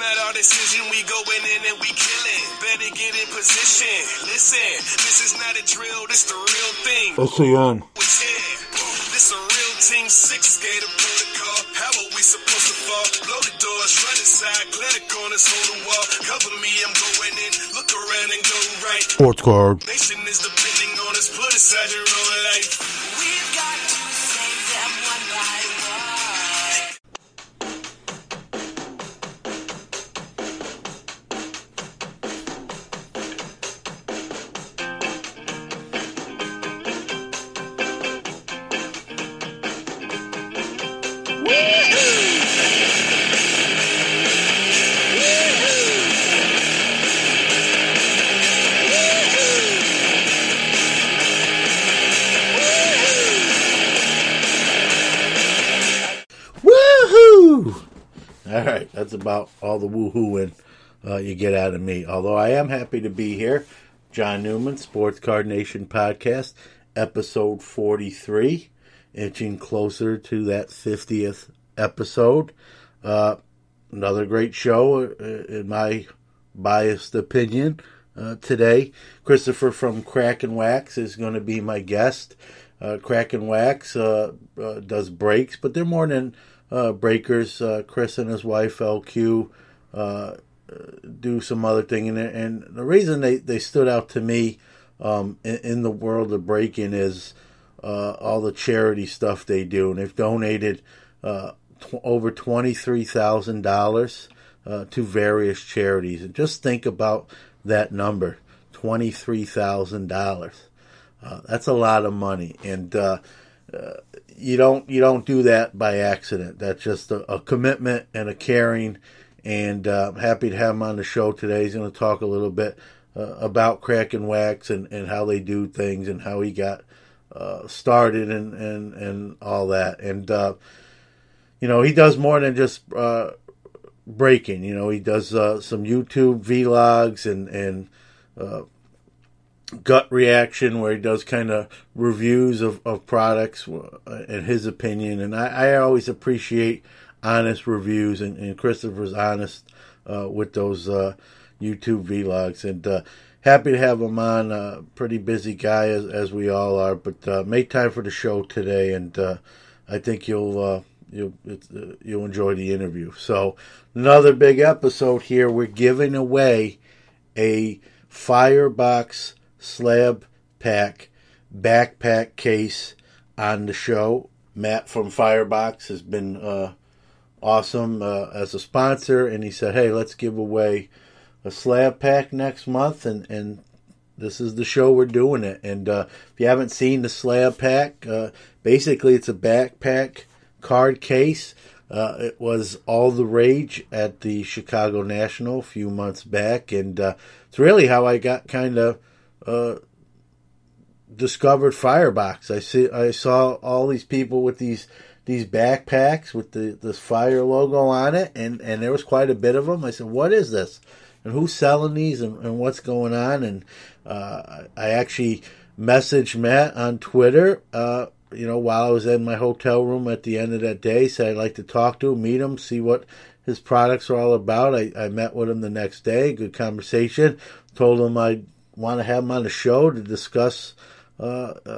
not our decision, we going in and we killing. Better get in position. Listen, this is not a drill, this the real thing. Okay, on. This a real team 6 skater protocol. How are we supposed to fall? Blow the doors, run inside, clear the corners, hold the wall. Cover me, I'm going in. Look around and go right. Sports card. Nation is depending on us. Put aside your own life. We've got to save them one by one. All right, that's about all the woohooing you get out of me. Although I am happy to be here. John Newman, Sports Card Nation Podcast, episode 43, inching closer to that 50th episode. Another great show, in my biased opinion, today. Christopher from Crackin Wax is going to be my guest. Crackin Wax does breaks, but they're more than breakers. Chris and his wife LQ do some other thing, and the reason they stood out to me in the world of breaking is all the charity stuff they do, and they've donated over $23,000 to various charities. And just think about that number, $23,000. That's a lot of money, and you don't do that by accident. That's just a commitment and a caring. And I'm happy to have him on the show today. He's going to talk a little bit about Crackin Wax and how they do things and how he got started and all that. And he does more than just breaking. He does some YouTube vlogs and gut reaction, where he does kind of reviews of products in his opinion. And I always appreciate honest reviews, and Christopher's honest with those YouTube vlogs. And happy to have him on. Pretty busy guy, as we all are, but make time for the show today, and I think you'll enjoy the interview. So another big episode here. We're giving away a Firebox Slab Pack backpack case on the show. Matt from Firebox has been awesome as a sponsor, and he said, hey, let's give away a slab pack next month, and this is the show we're doing it. And if you haven't seen the slab pack, basically it's a backpack card case. It was all the rage at the Chicago National a few months back, and it's really how I got kind of discovered Firebox. I saw all these people with these backpacks with this fire logo on it, and there was quite a bit of them. I said, what is this? And who's selling these, and what's going on? And I actually messaged Matt on Twitter, while I was in my hotel room at the end of that day. Said I'd like to talk to him, meet him, see what his products are all about. I met with him the next day, good conversation. Told him I want to have him on the show to discuss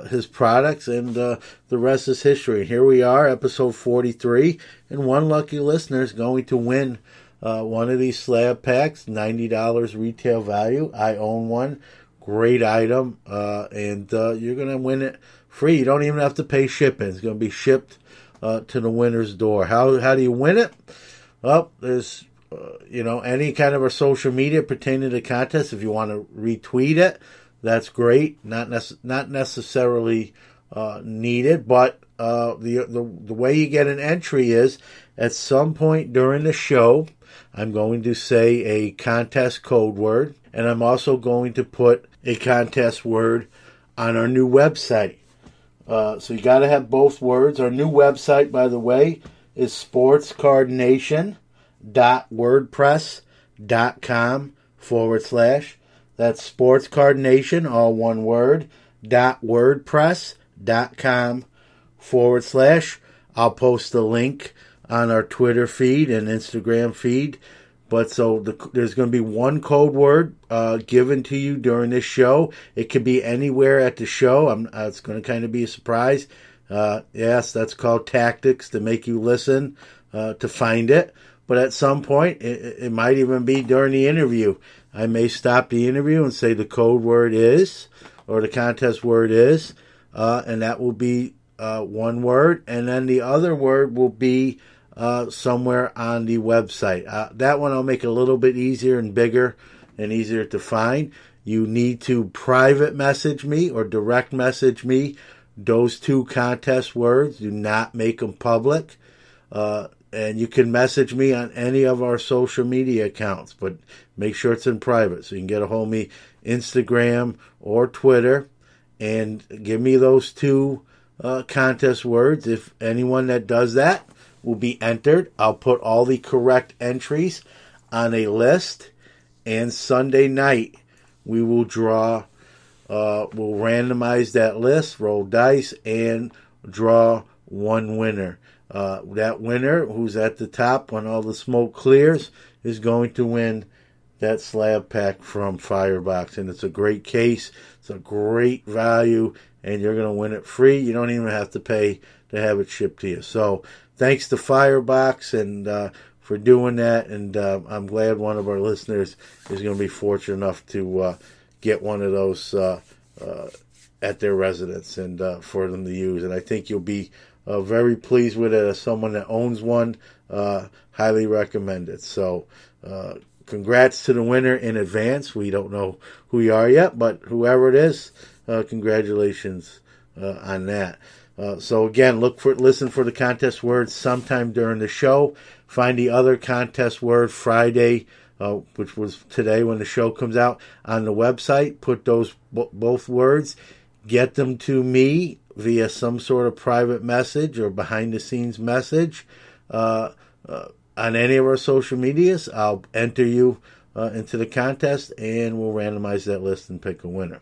his products, and the rest is history. Here we are, episode 43, and one lucky listener is going to win one of these slab packs, $90 retail value. I own one. Great item, and you're going to win it free. You don't even have to pay shipping. It's going to be shipped to the winner's door. How do you win it? Well, there's any kind of a social media pertaining to the contest. If you want to retweet it, that's great. Not necessarily needed, but the way you get an entry is at some point during the show, I'm going to say a contest code word, and I'm also going to put a contest word on our new website. So you got to have both words. Our new website, by the way, is sportscardnation.wordpress.com / That's sportscardnation, all one word, .wordpress.com / I'll post the link on our Twitter feed and Instagram feed But so there's going to be one code word given to you during this show. It could be anywhere at the show. It's going to kind of be a surprise. Yes, that's called tactics, to make you listen to find it. But at some point, it might even be during the interview. I may stop the interview and say the code word is, or the contest word is, and that will be one word. And then the other word will be somewhere on the website. That one I'll make a little bit easier and bigger and easier to find. You need to private message me or direct message me those two contest words. Do not make them public. And you can message me on any of our social media accounts, but make sure it's in private. So you can get a hold of me, Instagram or Twitter, and give me those two contest words. If anyone that does that will be entered, I'll put all the correct entries on a list, and Sunday night we will draw, we'll randomize that list, roll dice, and draw one winner. That winner, who's at the top when all the smoke clears, is going to win that slab pack from Firebox. And it's a great case. It's a great value, and you're going to win it free. You don't even have to pay to have it shipped to you. So thanks to Firebox and for doing that. And I'm glad one of our listeners is going to be fortunate enough to get one of those at their residence and for them to use. And I think you'll be very pleased with it. As someone that owns one, highly recommend it. So congrats to the winner in advance. We don't know who you are yet, but whoever it is, congratulations on that. So again, listen for the contest words sometime during the show. Find the other contest word Friday, which was today when the show comes out, on the website. Put those both words. Get them to me via some sort of private message or behind-the-scenes message on any of our social medias. I'll enter you into the contest, and we'll randomize that list and pick a winner.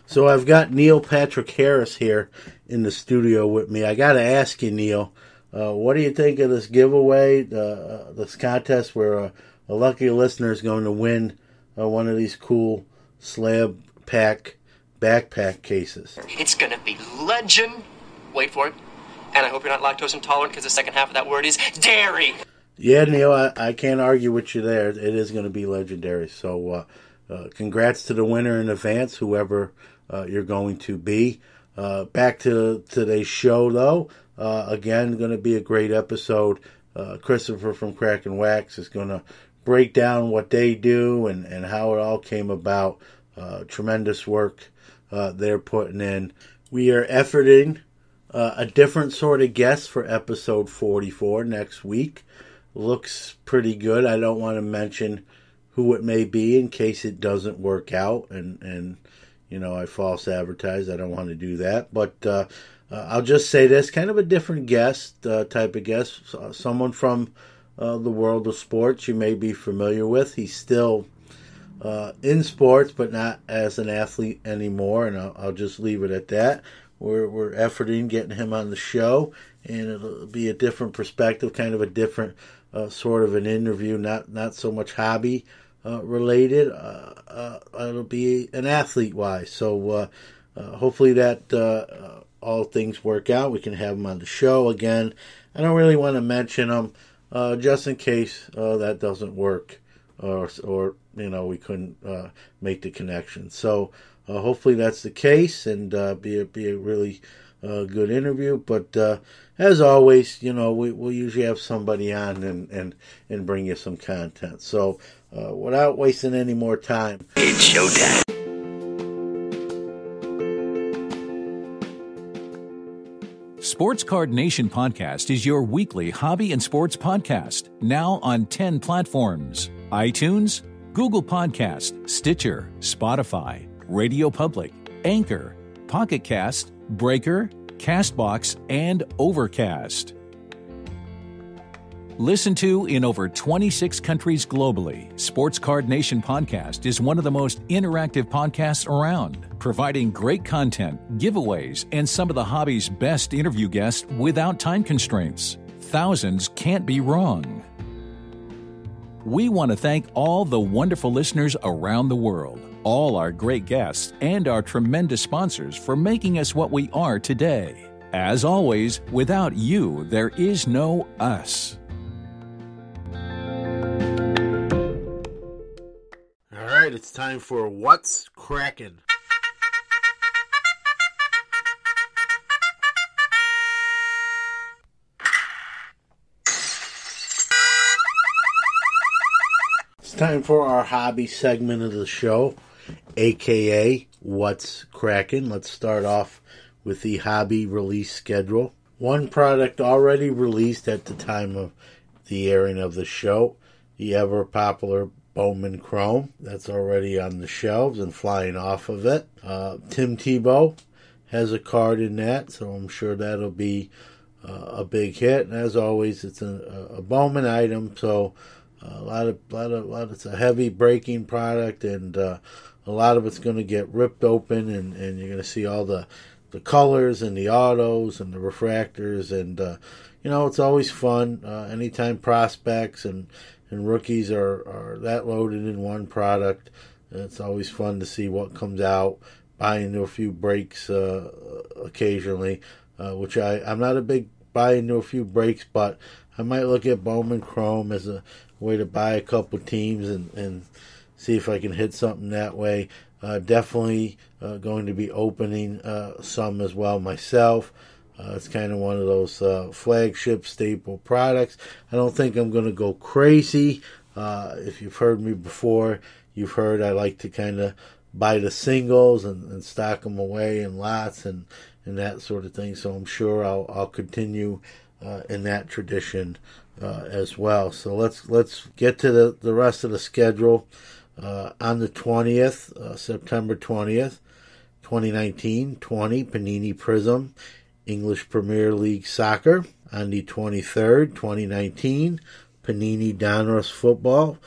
So I've got Neil Patrick Harris here in the studio with me. I got to ask you, Neil, what do you think of this giveaway, this contest where a lucky listener is going to win one of these cool slab pack backpack cases? It's going to be legend. Wait for it. And I hope you're not lactose intolerant, because the second half of that word is dairy. Yeah, Neil, I can't argue with you there. It is going to be legendary. So congrats to the winner in advance, whoever you're going to be. Back to today's show, though. Again, going to be a great episode. Christopher from Crackin Wax is going to break down what they do and how it all came about. Tremendous work they're putting in. We are efforting a different sort of guest for episode 44 next week. Looks pretty good. I don't want to mention who it may be in case it doesn't work out and you know, I false advertise. I don't want to do that. But I'll just say this, kind of a different guest, type of guest, someone from the world of sports you may be familiar with. He's still in sports, but not as an athlete anymore, and I'll just leave it at that. We're efforting getting him on the show, and it'll be a different perspective, kind of a different sort of an interview, not so much hobby related. It'll be an athlete-wise, so hopefully that all things work out. We can have him on the show again. I don't really want to mention him just in case that doesn't work, or you know, we couldn't make the connection. So hopefully that's the case, and be a really good interview. But as always, you know, we'll usually have somebody on and bring you some content. So without wasting any more time, It's showtime. Sports Card Nation Podcast is your weekly hobby and sports podcast, now on 10 platforms: iTunes, Google Podcast, Stitcher, Spotify, Radio Public, Anchor, Pocket Cast, Breaker, Castbox, and Overcast. Listen to in over 26 countries globally, Sports Card Nation Podcast is one of the most interactive podcasts around, providing great content, giveaways, and some of the hobby's best interview guests without time constraints. Thousands can't be wrong. We want to thank all the wonderful listeners around the world, all our great guests, and our tremendous sponsors for making us what we are today. As always, without you, there is no us. All right, it's time for What's Crackin'. It's time for our hobby segment of the show, aka What's Crackin'. Let's start off with the hobby release schedule. One product already released at the time of the airing of the show, the ever popular Bowman Chrome. That's already on the shelves and flying off of it. Tim Tebow has a card in that, so I'm sure that'll be a big hit. And as always, it's a Bowman item, so it's a heavy breaking product, and a lot of it's going to get ripped open, and you're going to see all the colors and the autos and the refractors, and it's always fun anytime prospects and rookies are that loaded in one product. It's always fun to see what comes out, buy into a few breaks occasionally, which I'm not a big buy into a few breaks, but I might look at Bowman Chrome as a way to buy a couple teams and see if I can hit something that way. Definitely going to be opening some as well myself. It's kind of one of those flagship staple products. I don't think I'm going to go crazy. If you've heard me before, you've heard I like to kind of buy the singles and stock them away in lots and that sort of thing. So I'm sure I'll continue in that tradition as well. So let's get to the rest of the schedule. On the 20th, September 20th, 2019, 20 Panini Prism English Premier League Soccer. On the 23rd, 2019, Panini Donruss Football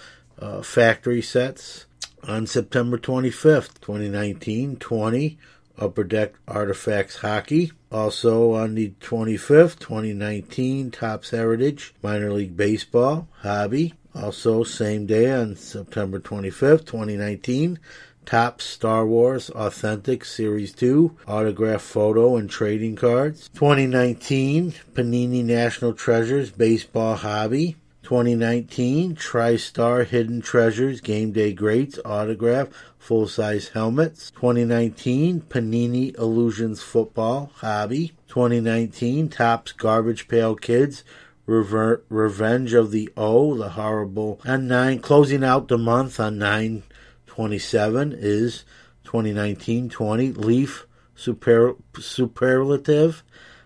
Factory Sets. On September 25th, 2019, 20 Upper Deck Artifacts Hockey. Also on the 25th, 2019, Topps Heritage Minor League Baseball Hobby. Also, same day on September 25th, 2019, Topps Star Wars Authentic Series 2 Autograph Photo and Trading Cards. 2019, Panini National Treasures Baseball Hobby. 2019, TriStar Hidden Treasures Game Day Greats Autograph Full-Size Helmets. 2019, Panini Illusions Football Hobby. 2019, Topps Garbage Pail Kids Revenge of the O, the horrible. On 9, closing out the month on 9/27 is 2019-20 Leaf Superlative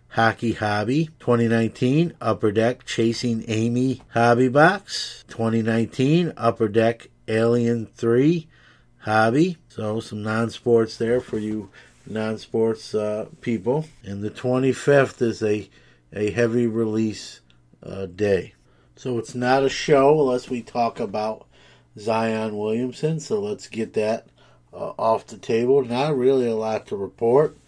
Hockey Hobby. 2019 Upper Deck Chasing Amy Hobby Box. 2019 Upper Deck Alien 3 Hobby. So some non-sports there for you non-sports people. And the 25th is a heavy release day. So it's not a show unless we talk about Zion Williamson. So let's get that off the table. Not really a lot to report.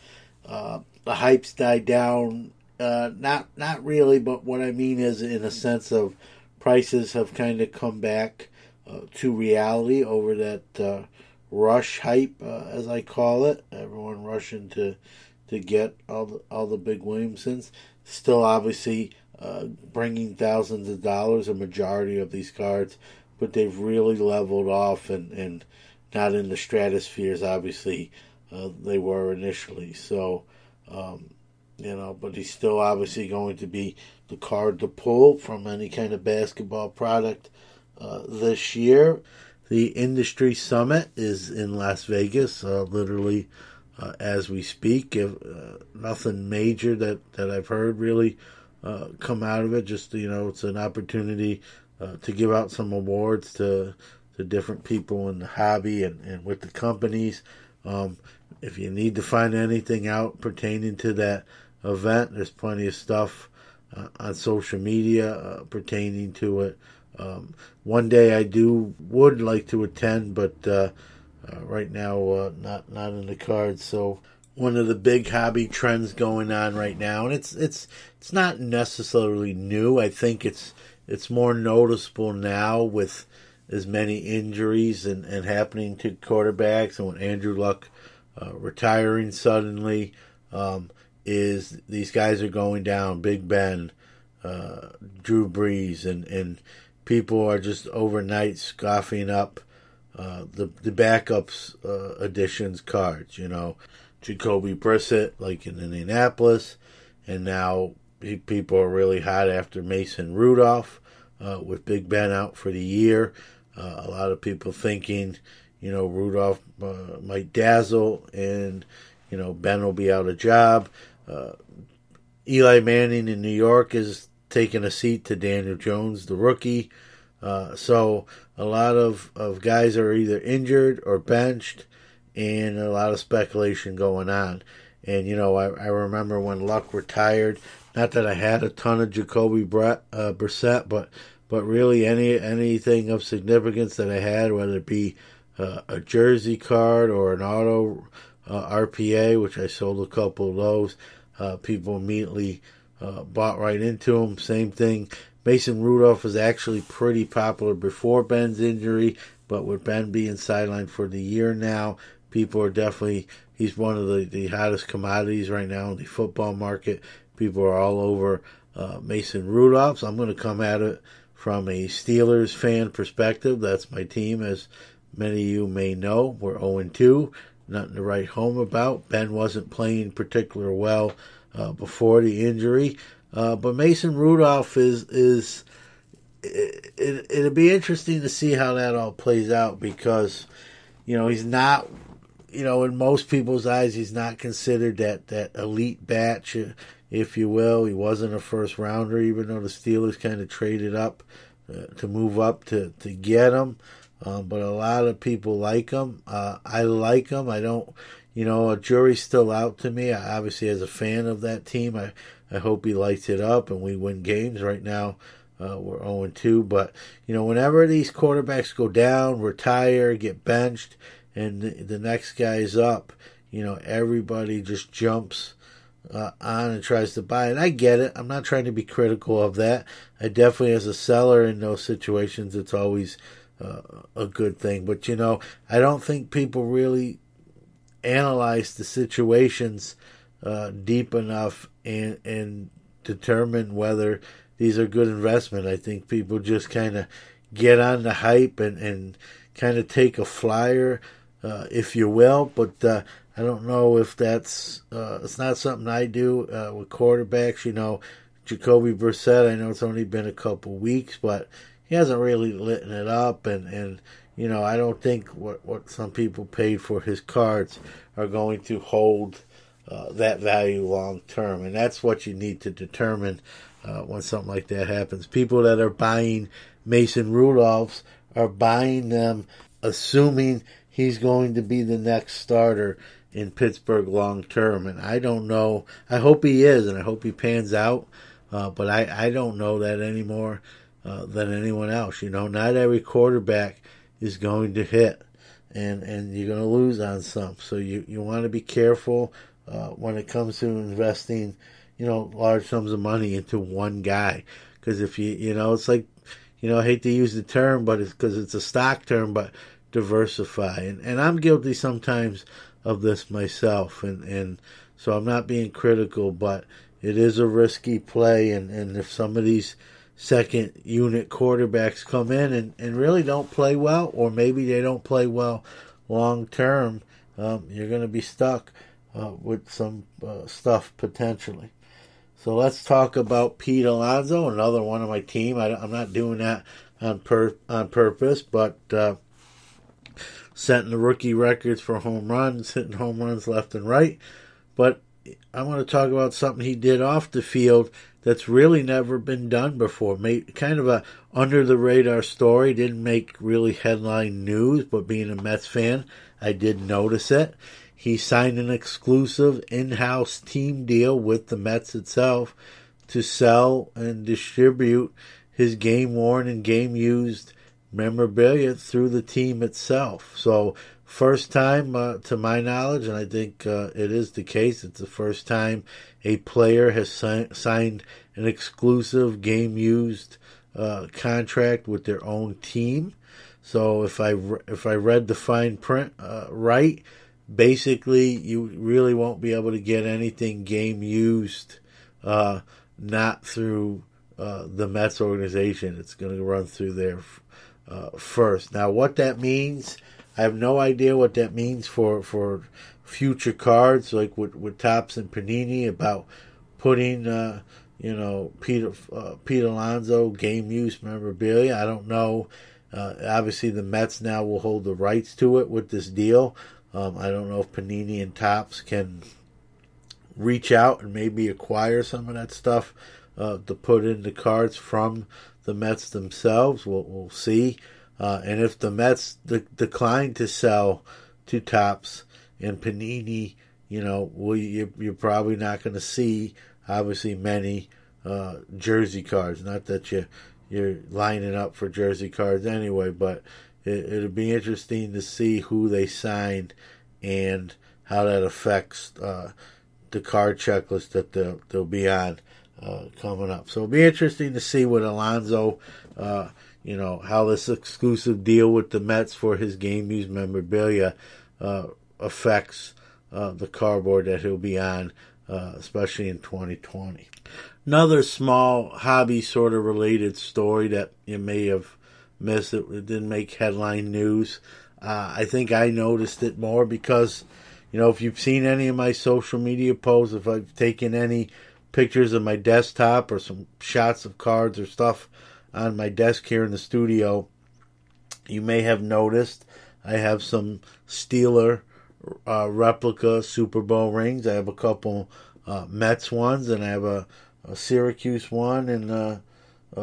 The hype's died down. Not really, but what I mean is in a sense of prices have kind of come back to reality over that rush hype, as I call it. Everyone rushing to get all the big Williamsons. Still, obviously, bringing thousands of dollars, a majority of these cards, but they've really leveled off and not in the stratospheres, obviously, they were initially. So, but he's still obviously going to be the card to pull from any kind of basketball product this year. The Industry Summit is in Las Vegas, literally as we speak. Nothing major that I've heard really come out of it. Just, it's an opportunity to give out some awards to different people in the hobby and with the companies. If you need to find anything out pertaining to that event, there's plenty of stuff on social media pertaining to it. One day I would like to attend, but right now not in the cards. So one of the big hobby trends going on right now, and it's not necessarily new. I think it's it's more noticeable now with as many injuries and happening to quarterbacks, and with Andrew Luck retiring suddenly, is these guys are going down. Big Ben, Drew Brees, and people are just overnight scoffing up the backups additions cards. Jacoby Brissett, like in Indianapolis, and now people are really hot after Mason Rudolph, with Big Ben out for the year. A lot of people thinking, Rudolph might dazzle, and Ben will be out of job. Eli Manning in New York is taking a seat to Daniel Jones, the rookie. So a lot of guys are either injured or benched, and a lot of speculation going on. And, I remember when Luck retired, not that I had a ton of Jacoby Brissett, but really anything of significance that I had, whether it be a jersey card or an auto RPA, which I sold a couple of those, people immediately bought right into them. Same thing. Mason Rudolph was actually pretty popular before Ben's injury, but with Ben being sidelined for the year now, people are definitely, he's one of the hottest commodities right now in the football market. People are all over Mason Rudolph. So I'm going to come at it from a Steelers fan perspective. That's my team, as many of you may know. We're 0-2. Nothing to write home about. Ben wasn't playing particularly well before the injury. But Mason Rudolph it'll be interesting to see how that all plays out, because, he's not, in most people's eyes, he's not considered that elite batch, if you will. He wasn't a first rounder, even though the Steelers kind of traded up to move up to get him. But a lot of people like him. I like him. I don't, a jury's still out to me. I, obviously, as a fan of that team, I hope he lights it up and we win games. Right now, we're 0-2. But, whenever these quarterbacks go down, retire, get benched, and the next guy is up, everybody just jumps on and tries to buy. And I get it. I'm not trying to be critical of that. I definitely, as a seller in those situations, it's always a good thing. But, I don't think people really analyze the situations deep enough and determine whether these are good investment. I think people just kind of get on the hype and kind of take a flyer, if you will. But I don't know if that's it's not something I do with quarterbacks. Jacoby Brissett, I know it's only been a couple weeks, but he hasn't really lit it up, and I don't think what some people paid for his cards are going to hold that value long term, and that's what you need to determine when something like that happens. People that are buying Mason Rudolphs are buying them assuming he's going to be the next starter in Pittsburgh long term, and I don't know. I hope he is, and I hope he pans out, but I don't know that anymore than anyone else. Not every quarterback is going to hit, and you're going to lose on some. So you want to be careful when it comes to investing, large sums of money into one guy. Because if it's like, I hate to use the term, but it's because it's a stock term, but diversify. And I'm guilty sometimes of this myself, and so I'm not being critical, but it is a risky play, and if some of these second unit quarterbacks come in and really don't play well, or maybe they don't play well long term, you're going to be stuck with some stuff potentially. So let's talk about Pete Alonso, another one of my team. I'm not doing that on purpose, but setting the rookie records for home runs, hitting home runs left and right. But I want to talk about something he did off the field that's really never been done before. Kind of a under-the-radar story. Didn't make really headline news, but being a Mets fan, I did notice it. He signed an exclusive in-house team deal with the Mets itself to sell and distribute his game-worn and game-used memorabilia through the team itself. So first time, to my knowledge, and I think it is the case, it's the first time a player has signed an exclusive game-used contract with their own team. So if I read the fine print right, basically you really won't be able to get anything game used not through the Mets organization. It's going to run through there first. Now, what that means, I have no idea what that means for future cards, like with Topps and Panini, about putting Pete Alonso game use memorabilia. I don't know. Obviously, the Mets now will hold the rights to it with this deal. I don't know if Panini and Topps can reach out and maybe acquire some of that stuff to put in the cards from the Mets themselves. We'll see. And if the Mets decline to sell to Topps and Panini, you're probably not going to see, obviously, many jersey cards. Not that you're lining up for jersey cards anyway, but it'll be interesting to see who they sign and how that affects the card checklist that they'll be on coming up. So it'll be interesting to see what Alonso, how this exclusive deal with the Mets for his game used memorabilia affects the cardboard that he'll be on, especially in 2020. Another small hobby sort of related story that you may have missed. It didn't make headline news. I think I noticed it more because, if you've seen any of my social media posts, if I've taken any pictures of my desktop or some shots of cards or stuff on my desk here in the studio, you may have noticed I have some Steeler replica Super Bowl rings. I have a couple Mets ones, and I have a Syracuse one and a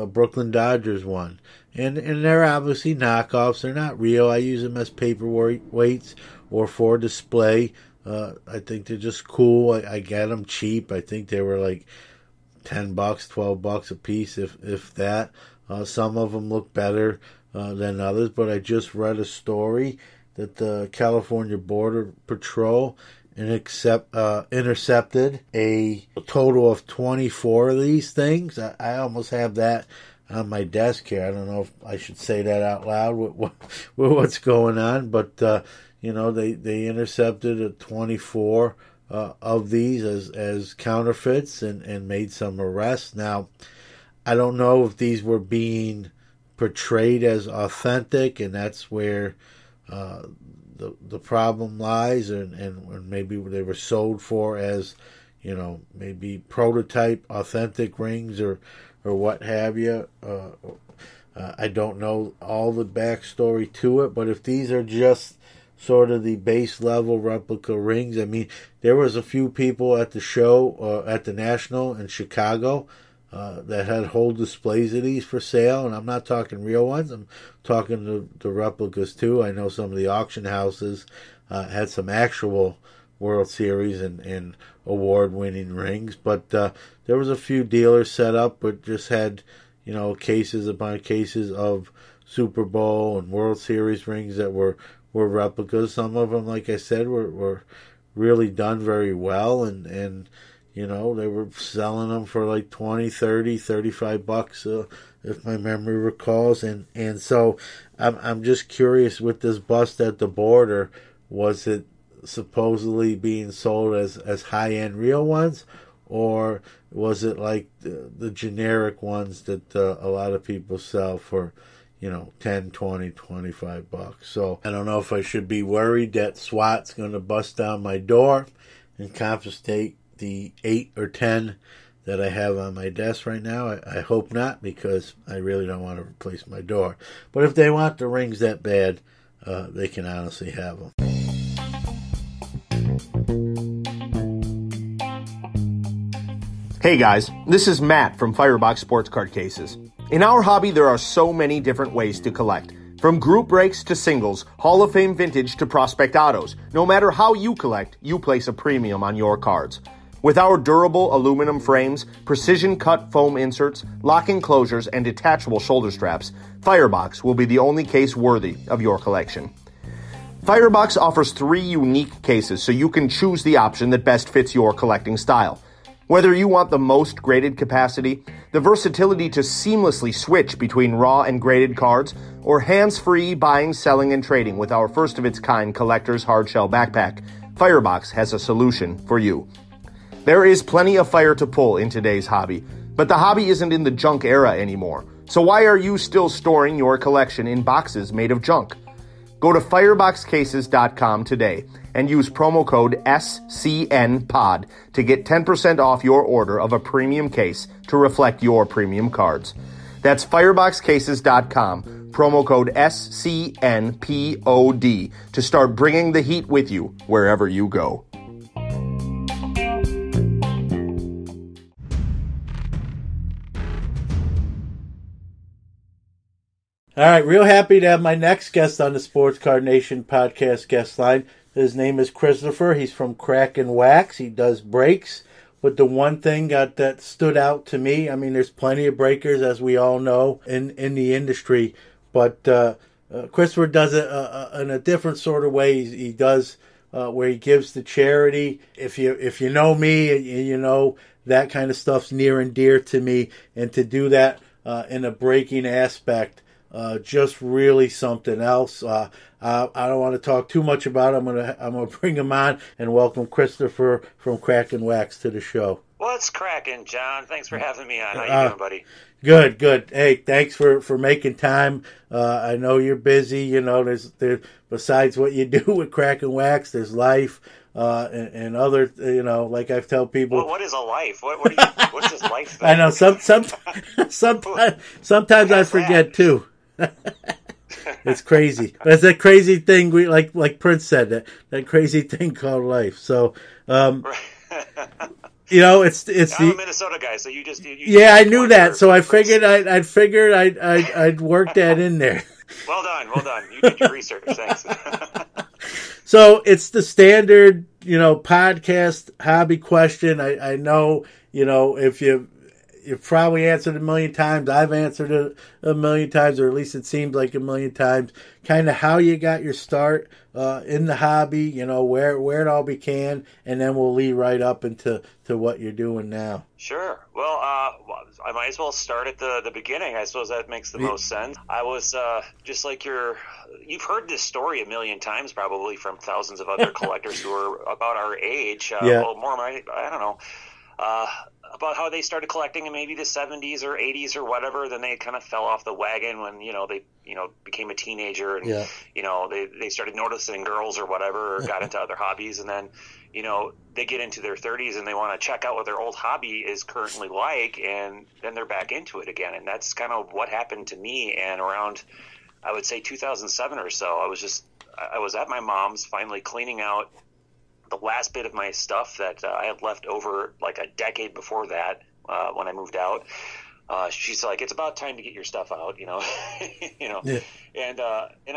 Brooklyn Dodgers one. And they're obviously knockoffs. They're not real. I use them as paperweights or for display. I think they're just cool. I get them cheap. I think they were like $10, $12 a piece, if that. Some of them look better than others, but I just read a story that the California Border Patrol intercepted a total of 24 of these things. I almost have that on my desk here. I don't know if I should say that out loud with what's going on, but they intercepted 24 of these as counterfeits and made some arrests. Now, I don't know if these were being portrayed as authentic, and that's where the problem lies, and maybe they were sold for as, maybe prototype authentic rings or what have you. I don't know all the backstory to it, but if these are just sort of the base level replica rings, I mean, there was a few people at the show, at the National in Chicago, that had whole displays of these for sale, and I'm not talking real ones. I'm talking the replicas too. I know some of the auction houses had some actual World Series and award-winning rings, but there was a few dealers set up, but just had cases upon cases of Super Bowl and World Series rings that were replicas. Some of them, like I said, were really done very well, and they were selling them for like $20, $30, $35, if my memory recalls. And so I'm just curious with this bust at the border, was it supposedly being sold as high-end real ones, or was it like the generic ones that a lot of people sell for, $10, $20, $25? So I don't know if I should be worried that SWAT's going to bust down my door and confiscate the 8 or 10 that I have on my desk right now. I hope not, because I really don't want to replace my door. But if they want the rings that bad, they can honestly have them. Hey guys, this is Matt from Firebox Sports Card Cases. In our hobby, there are so many different ways to collect. From group breaks to singles, Hall of Fame vintage to prospect autos. No matter how you collect, you place a premium on your cards. With our durable aluminum frames, precision cut foam inserts, locking closures, and detachable shoulder straps, Firebox will be the only case worthy of your collection. Firebox offers 3 unique cases so you can choose the option that best fits your collecting style. Whether you want the most graded capacity, the versatility to seamlessly switch between raw and graded cards, or hands-free buying, selling, and trading with our first-of-its-kind collector's hardshell backpack, Firebox has a solution for you. There is plenty of fire to pull in today's hobby, but the hobby isn't in the junk era anymore. So why are you still storing your collection in boxes made of junk? Go to fireboxcases.com today and use promo code SCNPOD to get 10% off your order of a premium case to reflect your premium cards. That's fireboxcases.com, promo code SCNPOD to start bringing the heat with you wherever you go. All right, real happy to have my next guest on the Sports Card Nation podcast guest line. His name is Christopher. He's from Crackin Wax. He does breaks. But the one thing that stood out to me, I mean, there's plenty of breakers, as we all know, in the industry. But Christopher does it in a different sort of way. He does where he gives to charity. If you know me, you know that kind of stuff's near and dear to me. And to do that in a breaking aspect, just really something else. I don't want to talk too much about it. I'm gonna bring him on and welcome Christopher from Crackin Wax to the show. What's cracking, John? Thanks for having me on. How you doing, buddy? Good. Hey, thanks for making time. I know you're busy. You know, there's besides what you do with Crackin Wax, there's life and other. You know, like I've tell people. Well, what is a life? What's this life thing? I know sometimes I forget too. It's crazy. But it's that crazy thing we like Prince said, that crazy thing called life. So you know, it's I'm a Minnesota guy, so you yeah, I knew that. So I figured I'd work that in there. Well done. You did your research. Thanks. So it's the standard, you know, podcast hobby question. I know, you know, if you've probably answered a million times. I've answered it a million times, or at least it seems like a million times. Kind of how you got your start in the hobby, you know, where it all began, and then we'll lead right up into what you're doing now. Sure. Well, I might as well start at the beginning. I suppose that makes the most sense. I was just like you've heard this story a million times probably from thousands of other collectors who are about our age. Well, more, I don't know. About how they started collecting in maybe the 70s or 80s or whatever. Then they kind of fell off the wagon when, they became a teenager and, they started noticing girls or whatever, or got into other hobbies. And then, they get into their 30s and they want to check out what their old hobby is currently like. And then they're back into it again. And that's kind of what happened to me. And around, I would say 2007 or so, I was at my mom's finally cleaning out the last bit of my stuff that I had left over like a decade before that when I moved out. She's like, it's about time to get your stuff out, Yeah. And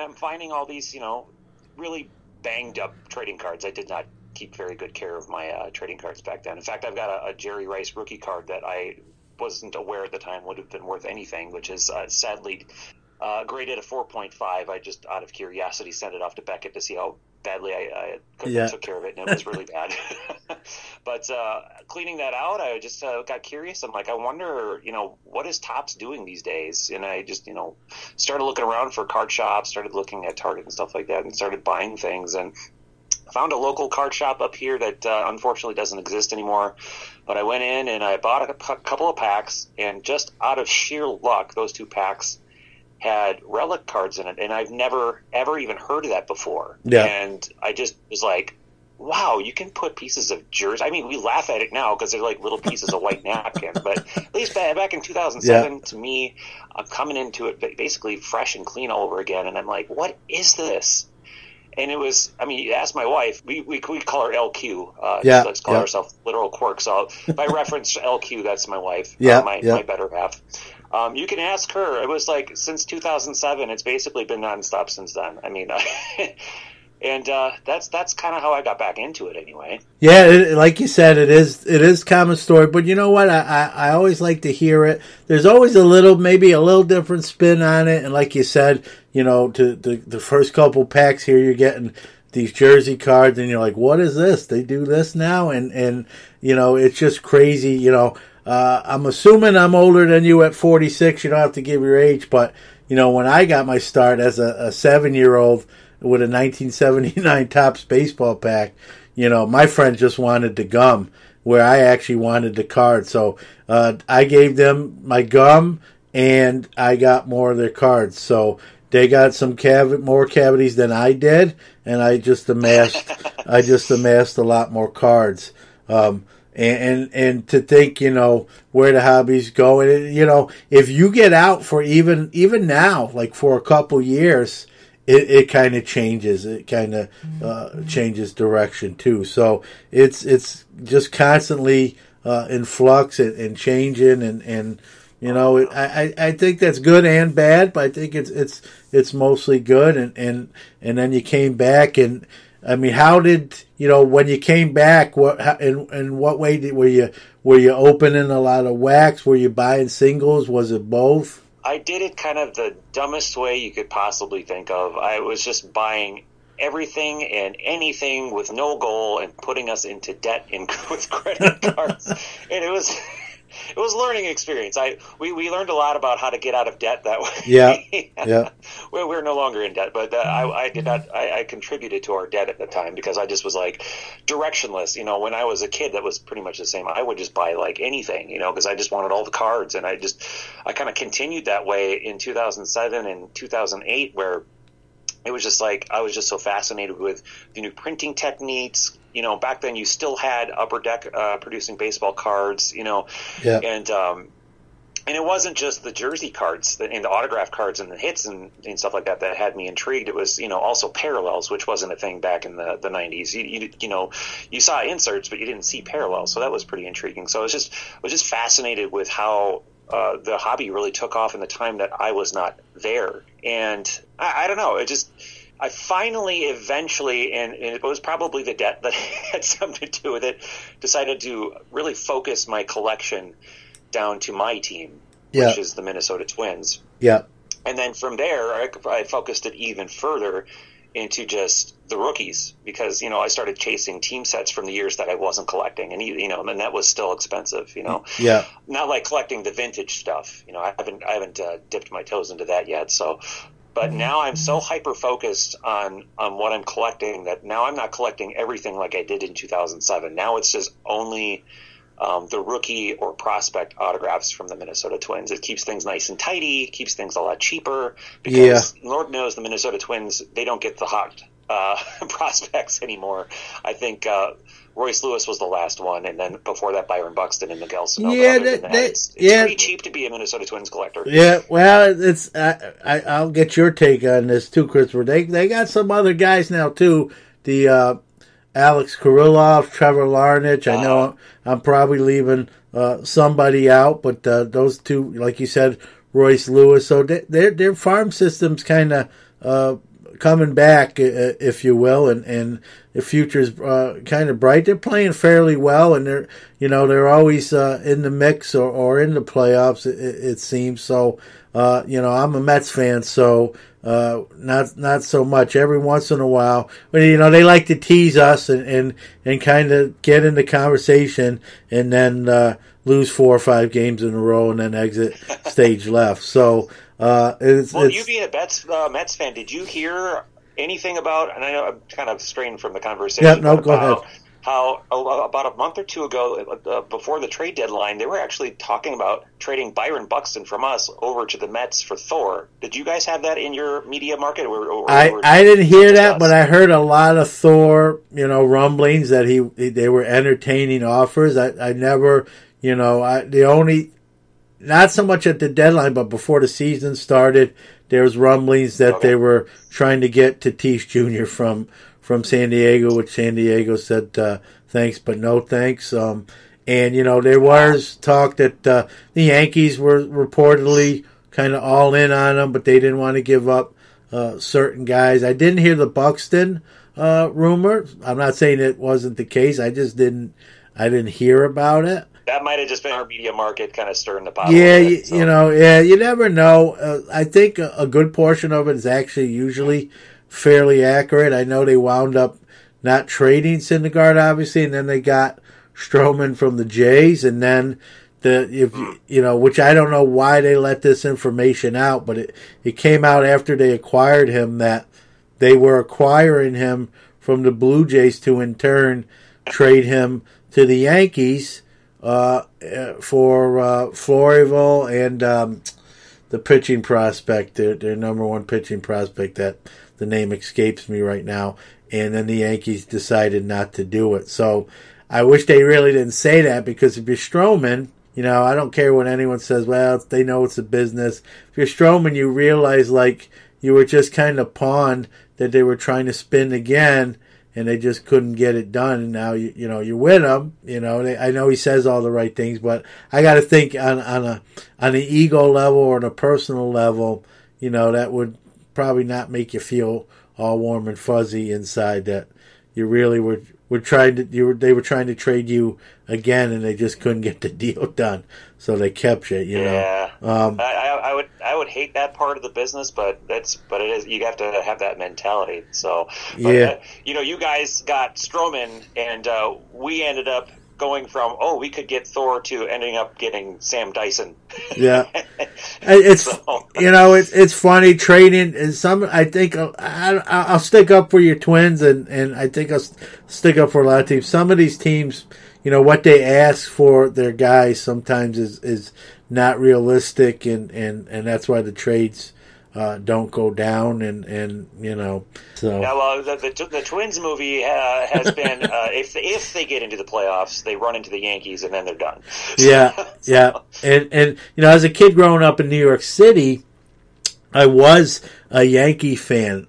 I'm finding all these, really banged up trading cards. I did not keep very good care of my trading cards back then. In fact, I've got a Jerry Rice rookie card that I wasn't aware at the time would have been worth anything, which is sadly graded a 4.5. I just, out of curiosity, sent it off to Beckett to see how badly I took care of it, and it was really bad. But cleaning that out, I just got curious. I'm like, I wonder, what is Topps doing these days? And I just, started looking around for card shops, started looking at Target and stuff like that, and started buying things. And found a local card shop up here that unfortunately doesn't exist anymore. But I went in and I bought a couple of packs, and just out of sheer luck, those two packs had relic cards in it, and I've never ever even heard of that before. Yeah. And I just was like, wow, you can put pieces of jersey. I mean, we laugh at it now because they're like little pieces of white napkin, but at least back in 2007, to me, I'm coming into it basically fresh and clean all over again, and I'm like, what is this? And it was, I mean, you ask my wife, we call her LQ. Let's call herself Literal Quirk. So by reference to LQ, that's my wife, my better half. You can ask her. It was like since 2007. It's basically been nonstop since then. I mean, and that's kind of how I got back into it anyway. Yeah, like you said, it is common story. But you know what? I always like to hear it. There's always maybe a little different spin on it. And like you said, to the first couple packs here, you're getting these jersey cards, and you're like, what is this? They do this now, and it's just crazy. I'm assuming I'm older than you at 46. You don't have to give your age, but when I got my start as a 7-year-old with a 1979 Topps baseball pack, my friends just wanted the gum, where I actually wanted the card. So I gave them my gum, and I got more of their cards. So they got some more cavities than I did, and I just amassed a lot more cards. And to think, where the hobby's going, if you get out for even now, like for a couple years, it kind of changes. It kind of changes direction too. So it's just constantly in flux and changing, and I think that's good and bad, but I think it's mostly good. And then you came back, and I mean, how did when you came back? In what way were you opening a lot of wax? Were you buying singles? Was it both? I did it kind of the dumbest way you could possibly think of. I was just buying everything and anything with no goal and putting us into debt with credit cards, and it was a learning experience. We learned a lot about how to get out of debt that way. Yeah. We're no longer in debt, but I did not. I contributed to our debt at the time because I just was like directionless. When I was a kid, that was pretty much the same. I would just buy like anything, because I just wanted all the cards, and I kind of continued that way in 2007 and 2008, where it was just like I was just so fascinated with the new printing techniques. Back then you still had Upper Deck producing baseball cards, and it wasn't just the jersey cards and the autograph cards and the hits and stuff like that had me intrigued. It was, also parallels, which wasn't a thing back in the 90s. You saw inserts, but you didn't see parallels. So that was pretty intriguing. So I was just fascinated with how the hobby really took off in the time that I was not there. And I don't know, I finally, eventually, and it was probably the debt that had something to do with it, decided to really focus my collection down to my team, which is the Minnesota Twins. Yeah. And then from there, I focused it even further into just the rookies because, I started chasing team sets from the years that I wasn't collecting. And, and that was still expensive, Yeah. Not like collecting the vintage stuff. I haven't dipped my toes into that yet. So, but now I'm so hyper-focused on what I'm collecting that now I'm not collecting everything like I did in 2007. Now it's just only the rookie or prospect autographs from the Minnesota Twins. It keeps things nice and tidy, keeps things a lot cheaper because Lord knows the Minnesota Twins, they don't get the hot prospects anymore. I think Royce Lewis was the last one, and then before that, Byron Buxton and Miguel Sano. It's pretty cheap to be a Minnesota Twins collector. Yeah, well, it's I'll get your take on this too, Christopher. They got some other guys now too. The Alex Kirilloff, Trevor Larnach. I know I'm probably leaving somebody out, but those two, like you said, Royce Lewis. So their farm system's kind of coming back, if you will, and the future's kind of bright. They're playing fairly well, and they're always in the mix or in the playoffs. It seems so. I'm a Mets fan, so not so much. Every once in a while, but they like to tease us and kind of get in the conversation, and then lose 4 or 5 games in a row, and then exit stage left. So. You being a Mets fan, did you hear anything about? And I know I'm kind of straying from the conversation. Yeah, no, go ahead. How about a month or two ago, before the trade deadline, they were actually talking about trading Byron Buxton from us over to the Mets for Thor. Did you guys have that in your media market? I didn't hear that, but I heard a lot of Thor, rumblings that they were entertaining offers. I never, not so much at the deadline, but before the season started, there was rumblings that they were trying to get Tatis Jr. from San Diego, which San Diego said thanks, but no thanks. And there was talk that the Yankees were reportedly kind of all in on him, but they didn't want to give up certain guys. I didn't hear the Buxton rumor. I'm not saying it wasn't the case. I didn't hear about it. That might have just been our media market kind of stirring the pot. Yeah, you never know. I think a good portion of it is actually usually fairly accurate. I know they wound up not trading Syndergaard, obviously, and then they got Stroman from the Jays, and then which I don't know why they let this information out, but it came out after they acquired him that they were acquiring him from the Blue Jays to in turn trade him to the Yankees for Florival and the pitching prospect, their number one pitching prospect, that the name escapes me right now. And then the Yankees decided not to do it. So I wish they really didn't say that, because if you're Stroman, I don't care what anyone says. Well, they know it's a business. If you're Stroman, you realize like you were just kind of pawned, that they were trying to spin again, and they just couldn't get it done. And now you're with him. I know he says all the right things, but I got to think on an ego level or on a personal level, that would probably not make you feel all warm and fuzzy inside, that you really were trying to they were trying to trade you again, and they just couldn't get the deal done, so they kept you. Yeah. I would hate that part of the business, but it is, you have to have that mentality. So yeah, you guys got Stroman, and we ended up going from we could get Thor to ending up getting Sam Dyson. Yeah, it's funny trading. And I think I'll stick up for your Twins, and I think I'll stick up for a lot of teams. Some of these teams, what they ask for their guys sometimes is not realistic, and that's why the trades don't go down, and so. Yeah, well, the Twins movie has been if they get into the playoffs, they run into the Yankees, and then they're done. Yeah, yeah, and as a kid growing up in New York City, I was a Yankee fan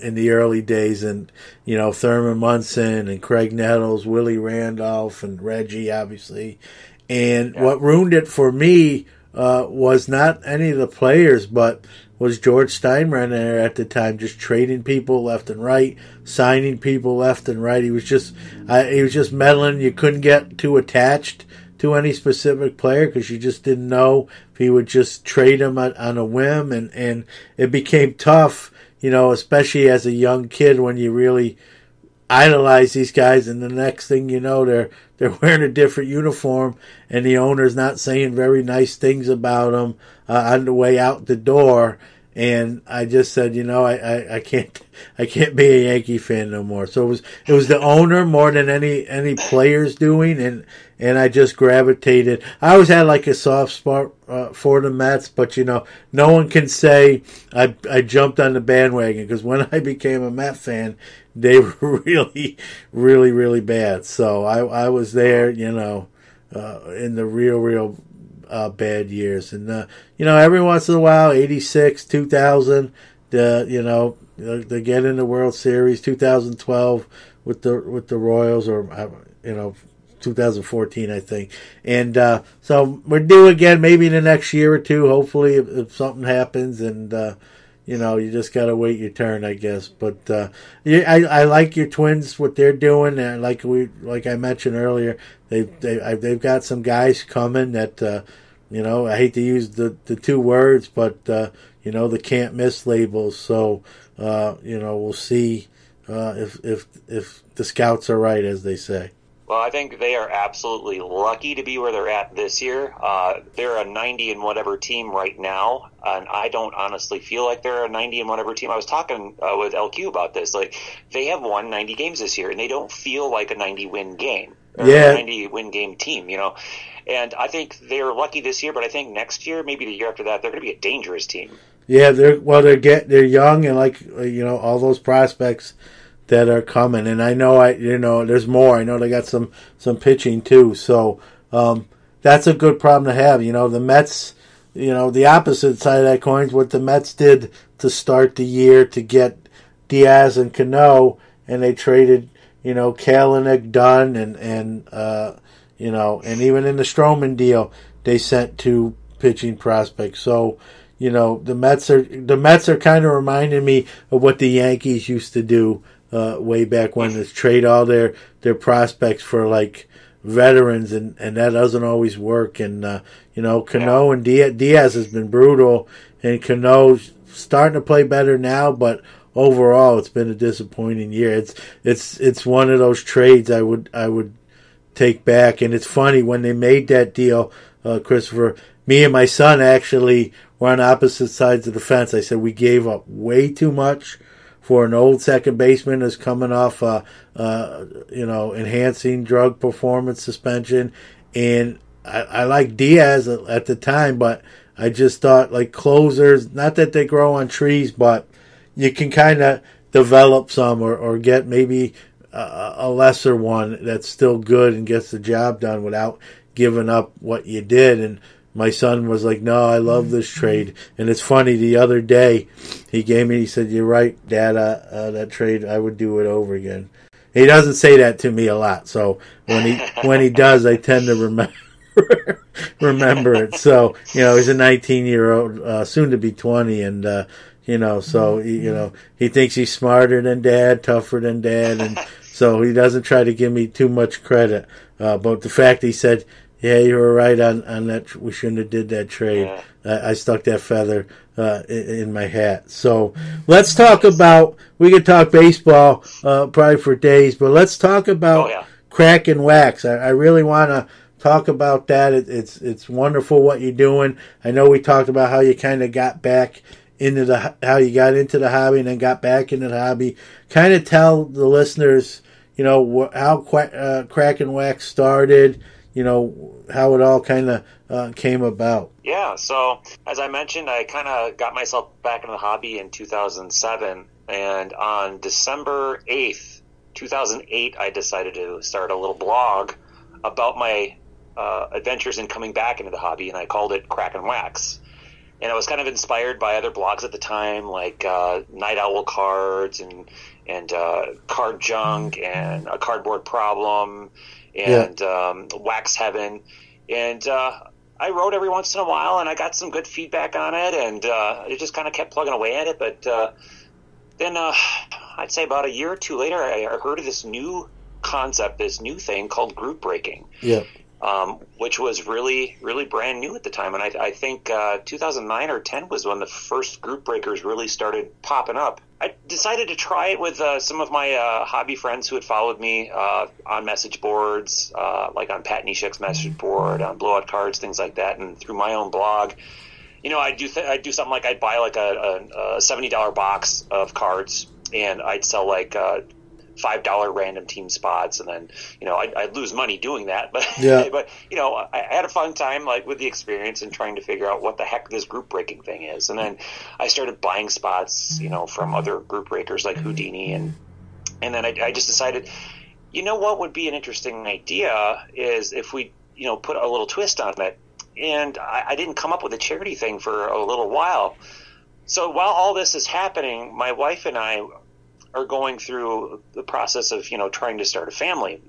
in the early days, and Thurman Munson and Craig Nettles, Willie Randolph, and Reggie, obviously. And what ruined it for me was not any of the players, but was George Steinbrenner at the time, just trading people left and right, signing people left and right. He was just meddling. You couldn't get too attached to any specific player, because you just didn't know if he would just trade him on a whim, and it became tough, especially as a young kid, when you really idolize these guys, and the next thing you know, they're wearing a different uniform, and the owner's not saying very nice things about them on the way out the door. And I just said, I can't be a Yankee fan no more. So it was the owner more than any players doing, and I just gravitated. I always had like a soft spot for the Mets, but no one can say I jumped on the bandwagon, because when I became a Met fan, they were really, really, really bad. So I was there, in the real bad years. And every once in a while, 86, 2000, they get in the World Series. 2012 with the Royals, or 2014, I think. And so we're due again, maybe in the next year or two, hopefully, if something happens. And you just gotta wait your turn, I guess. But I like your Twins, what they're doing, and like I mentioned earlier, they've got some guys coming that I hate to use the two words, but the can't miss labels. So we'll see if the scouts are right, as they say. Well, I think they are absolutely lucky to be where they're at this year. They're a 90 and whatever team right now, and I don't honestly feel like they're a 90 and whatever team. I was talking with LQ about this. Like, they have won 90 games this year, and they don't feel like a 90-win game. Or a 90-win game team, And I think they're lucky this year, but I think next year, maybe the year after that, they're going to be a dangerous team. Yeah, they're young, and all those prospects that are coming, and I know there's more. I know they got some pitching too, so that's a good problem to have. The Mets, the opposite side of that coin is what the Mets did to start the year to get Diaz and Cano, and they traded Kalanick, Dunn, and even in the Stroman deal, they sent 2 pitching prospects. So the Mets are kind of reminding me of what the Yankees used to do. Way back when, is trade all their prospects for like veterans, and that doesn't always work. And Cano and Diaz has been brutal, and Cano's starting to play better now, but overall, it's been a disappointing year. It's one of those trades I would take back. And it's funny, when they made that deal, Christopher, me and my son actually were on opposite sides of the fence. I said we gave up way too much for an old second baseman who's coming off, enhancing drug performance suspension. And I like Diaz at the time, but I just thought, like, closers, not that they grow on trees, but you can kind of develop some or get maybe a lesser one that's still good and gets the job done without giving up what you did. And my son was like, no, I love this trade. And it's funny, the other day he said, you're right, Dad, that trade, I would do it over again. He doesn't say that to me a lot, so when he does, I tend to remember it. So, he's a 19-year-old, soon to be 20, and so he thinks he's smarter than Dad, tougher than Dad, and so he doesn't try to give me too much credit. But the fact he said, yeah, you were right on that, we shouldn't have did that trade. Yeah. I stuck that feather in my hat. So let's talk about, we could talk baseball probably for days, but let's talk about Crackin Wax. I really want to talk about that. It's wonderful what you're doing. I know we talked about how you kind of got back into how you got into the hobby and then got back into the hobby. Kind of tell the listeners, how Crackin Wax started, how it all kind of came about. Yeah, so as I mentioned, I kind of got myself back into the hobby in 2007, and on December 8th, 2008, I decided to start a little blog about my adventures in coming back into the hobby, and I called it Crackin Wax. And I was kind of inspired by other blogs at the time, like Night Owl Cards and Card Junk and A Cardboard Problem and Wax Heaven. And I wrote every once in a while, and I got some good feedback on it, and it just kind of kept plugging away at it. But then I'd say about a year or two later, I heard of this new concept, this new thing called group breaking. Yeah. Which was really, really brand new at the time. And I think 2009 or 10 was when the first group breakers really started popping up. I decided to try it with some of my hobby friends who had followed me on message boards, like on Pat Neshek's message board, on Blowout Cards, things like that, and through my own blog. I'd do something like I'd buy like a $70 box of cards, and I'd sell like $5 random team spots, and then I'd lose money doing that, but but I had a fun time, like, with the experience and trying to figure out what the heck this group breaking thing is. And then I started buying spots from other group breakers like Houdini, and then I just decided, what would be an interesting idea is if we put a little twist on it. And I didn't come up with a charity thing for a little while. So while all this is happening, my wife and I are going through the process of, trying to start a family.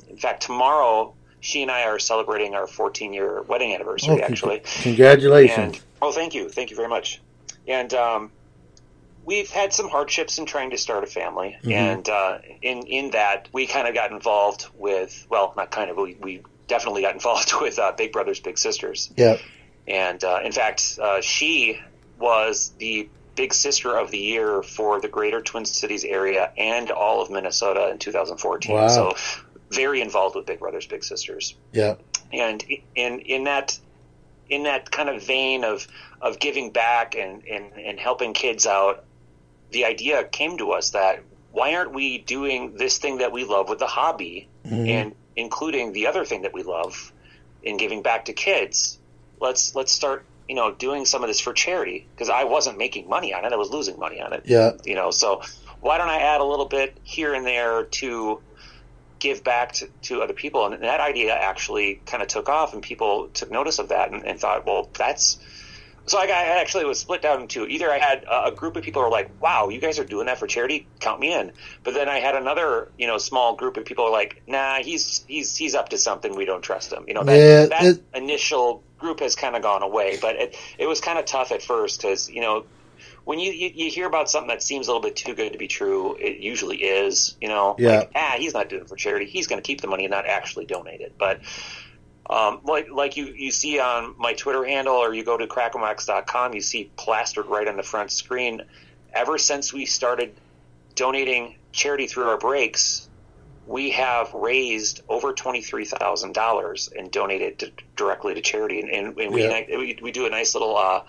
In fact, tomorrow, she and I are celebrating our 14-year wedding anniversary, actually. Congratulations. Thank you. Thank you very much. And we've had some hardships in trying to start a family. Mm-hmm. And in that, we kind of got involved with, well, not kind of, we definitely got involved with Big Brothers Big Sisters. Yeah. And in fact, she was the Big Sister of the Year for the greater Twin Cities area and all of Minnesota in 2014. Wow. So very involved with Big Brothers Big Sisters. Yeah. And in that kind of vein of giving back and helping kids out, the idea came to us that why aren't we doing this thing that we love with the hobby, mm-hmm. and including the other thing that we love in giving back to kids? Let's start doing some of this for charity, because I wasn't making money on it. I was losing money on it. Yeah. So why don't I add a little bit here and there to give back to other people? And that idea actually kind of took off, and people took notice of that and thought, well, that's... So I actually was split down into either I had a group of people who were like, wow, you guys are doing that for charity, count me in. But then I had another, small group of people who were like, nah, he's up to something, we don't trust him. That initial group has kind of gone away, but it was kind of tough at first, because, when you hear about something that seems a little bit too good to be true, it usually is, Yeah. Like, he's not doing it for charity, he's going to keep the money and not actually donate it. But like you see on my Twitter handle, or you go to crackinwax.com, you see plastered right on the front screen, ever since we started donating charity through our breaks, we have raised over $23,000 and donated directly to charity. And we do a nice little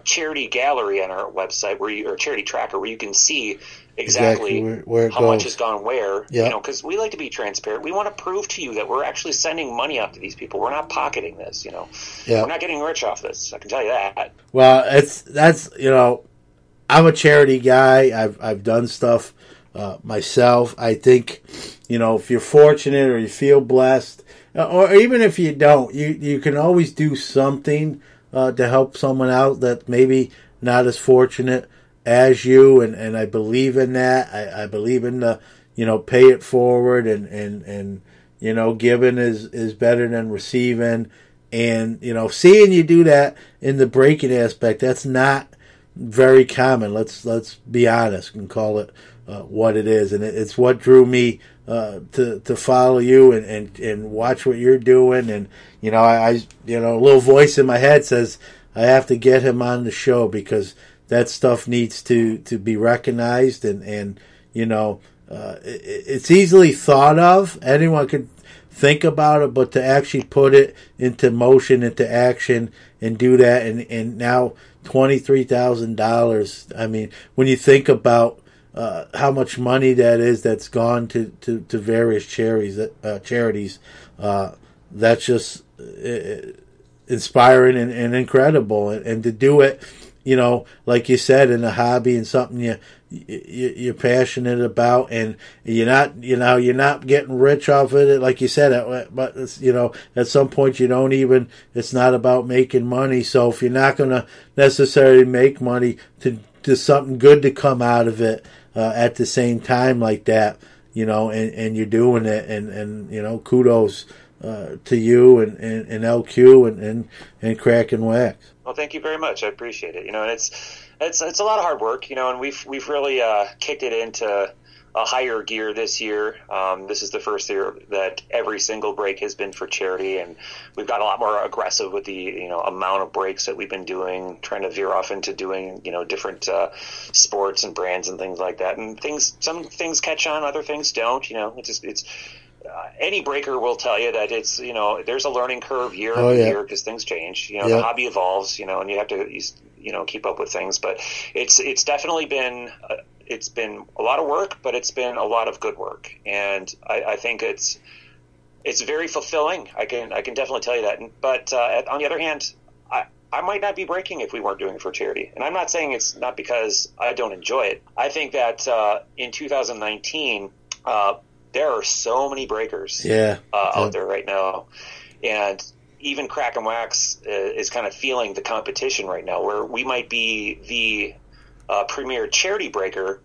charity gallery on our website or charity tracker where you can see exactly where how goes. much has gone where. Yeah. You know, because we like to be transparent. We want to prove to you that we're actually sending money out to these people. We're not pocketing this. You know, we're not getting rich off this. I can tell you that. Well, that's I'm a charity guy. I've done stuff myself. I think, if you're fortunate or you feel blessed, or even if you don't, you can always do something to help someone out that maybe not as fortunate as you. And I believe in that. I believe in the, pay it forward and giving is better than receiving. And, seeing you do that in the breaking aspect, that's not very common. Let's be honest and call it what it is. And it's what drew me to follow you and watch what you're doing. And, a little voice in my head says I have to get him on the show because that stuff needs to be recognized. And it's easily thought of. Anyone could think about it, but to actually put it into motion, into action, and do that, and now $23,000. I mean, when you think about how much money that is that's gone to various charities, that's just inspiring and incredible, and to do it, like you said, in a hobby and something you're passionate about, and you're not getting rich off of it, like you said. But at some point you don't even. It's not about making money. So if you're not going to necessarily make money, to something good to come out of it at the same time like that, and you're doing it, and kudos to you and LQ and Crackin Wax. Well, thank you very much. I appreciate it. And it's a lot of hard work, and we've really kicked it into a higher gear this year. This is the first year that every single break has been for charity, and we've got a lot more aggressive with the amount of breaks that we've been doing, trying to veer off into doing different sports and brands and things like that. And some things catch on, other things don't. It's any breaker will tell you that it's there's a learning curve year over year because things change. The hobby evolves. And you have to keep up with things. But it's definitely been it's been a lot of work, but it's been a lot of good work, and I think it's very fulfilling. I can definitely tell you that. But on the other hand, I might not be breaking if we weren't doing it for charity. And I'm not saying it's not because I don't enjoy it. I think that in 2019. There are so many breakers out there right now, and even Crackin Wax is kind of feeling the competition right now, where we might be the premier charity breaker.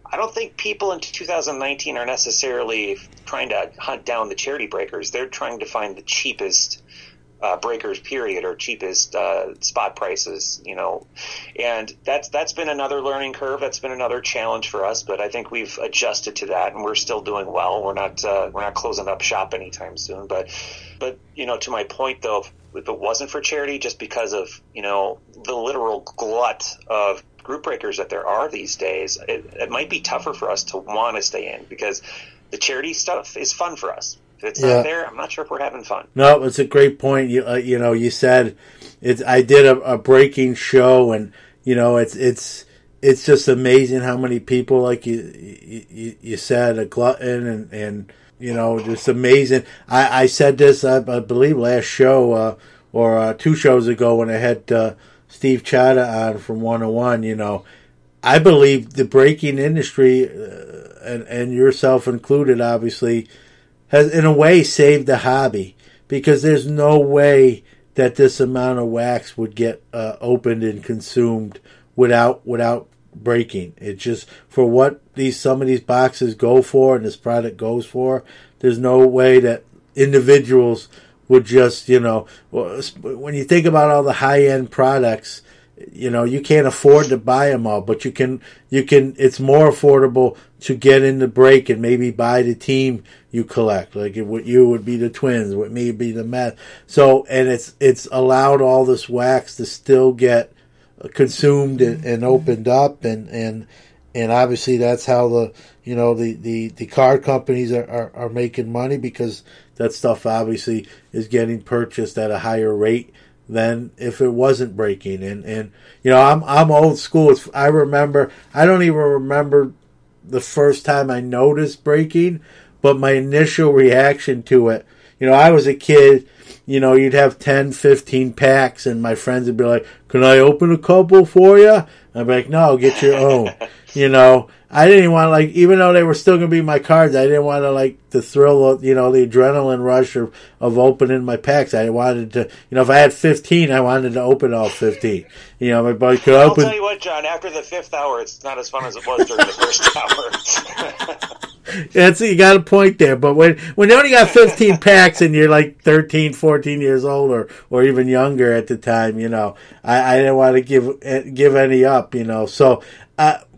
I don't think people in 2019 are necessarily trying to hunt down the charity breakers. They're trying to find the cheapest breakers, period, or cheapest spot prices, and that's been another learning curve. That's been another challenge for us, but I think we've adjusted to that, and we're still doing well. We're not closing up shop anytime soon, but to my point though, if it wasn't for charity, just because of the literal glut of group breakers that there are these days, it might be tougher for us to want to stay in, because the charity stuff is fun for us. If it's not there, I'm not sure if we're having fun. No, it's a great point. You said I did a breaking show, and it's just amazing how many people, like you said, a glutton, and just amazing. I said this, I believe, last show or 2 shows ago when I had Steve Chada on from 101. I believe the breaking industry, and yourself included, obviously, has in a way saved the hobby, because there's no way that this amount of wax would get opened and consumed without breaking. It's just for what some of these boxes go for and this product goes for. There's no way that individuals would just when you think about all the high end products, you can't afford to buy them all, but you can. It's more affordable to get in the break and maybe buy the team you collect. Like with you would be the Twins, with me would be the Mets. So, and it's allowed all this wax to still get consumed and opened up, and obviously that's how the card companies are making money, because that stuff obviously is getting purchased at a higher rate than if it wasn't breaking. And I'm old school. I don't even remember the first time I noticed breaking, but my initial reaction to it, I was a kid, you'd have 10, 15 packs, and my friends would be like, "Can I open a couple for you?" I'd be like, "No, get your own." I didn't even want to, even though they were still going to be my cards, I didn't want to, the thrill of, the adrenaline rush of opening my packs. I wanted to, if I had 15, I wanted to open all 15. My buddy could open. I'll tell you what, John, after the 5th hour, it's not as fun as it was during the first hour. You got a point there, but when you only got 15 packs and you're 13, 14 years old or even younger at the time, I didn't want to give any up, so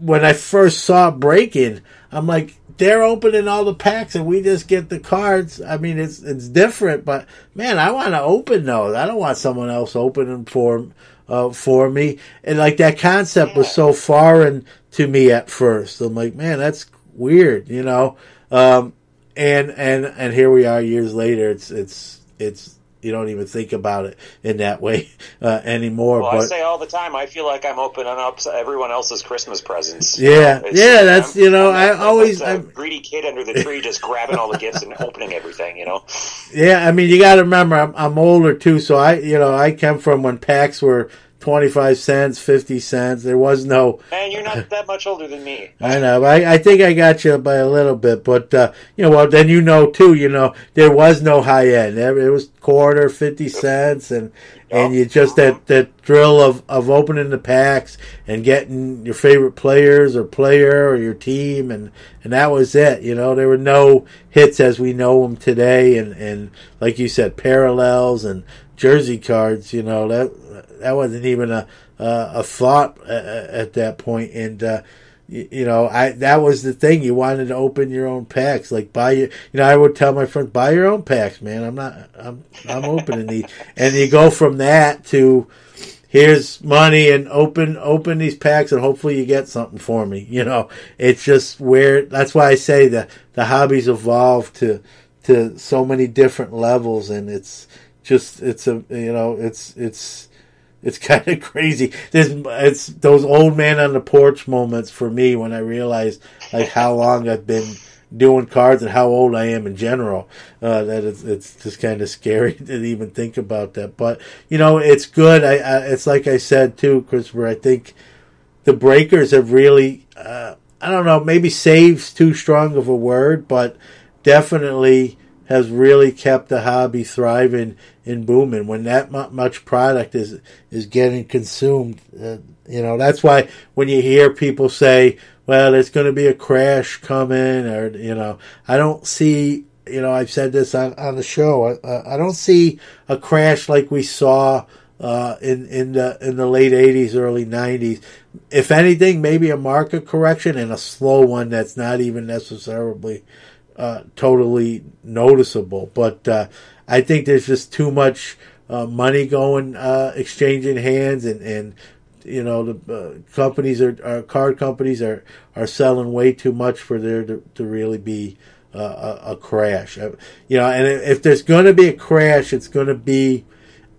when I first saw breaking, I'm like, they're opening all the packs and we just get the cards. I mean, it's different, but man, I want to open those. I don't want someone else opening for me. And that concept was so foreign to me at first. I'm like, man, that's weird, and here we are years later. It's you don't even think about it in that way anymore. Well, but I say all the time, I feel like I'm opening up everyone else's Christmas presents. Yeah, that's I'm a greedy kid under the tree, just grabbing all the gifts and opening everything. Yeah, I mean, you got to remember, I'm older too, so I come from when packs were 25 cents, 50 cents. There was no... Man, you're not that much older than me. I know. I think I got you by a little bit. But, then too, there was no high end. It was quarter, 50 cents. And you just, that thrill of opening the packs and getting your favorite players or player or your team. And that was it. There were no hits as we know them today. And like you said, parallels and jersey cards, that wasn't even a thought at that point. And that was the thing. You wanted to open your own packs, I would tell my friends, buy your own packs, man. I'm opening these, and you go from that to here's money and open these packs and hopefully you get something for me. It's just where. That's why I say that the hobby's evolved to so many different levels, and it's kind of crazy. It's those old man on the porch moments for me when I realize how long I've been doing cards and how old I am in general. That it's just kind of scary to even think about that. But it's good. It's like I said too, Christopher. I think the breakers have really, I don't know, maybe save's too strong of a word, but definitely has really kept the hobby thriving and booming. When that much product is getting consumed, that's why when you hear people say, well, there's going to be a crash coming, or, I don't see, I've said this on the show, I don't see a crash like we saw in the late 80s, early 90s. If anything, maybe a market correction and a slow one that's not even necessarily totally noticeable, but I think there's just too much money going exchanging hands, and the card companies are selling way too much for there to really be a crash. And if there's going to be a crash, it's going to be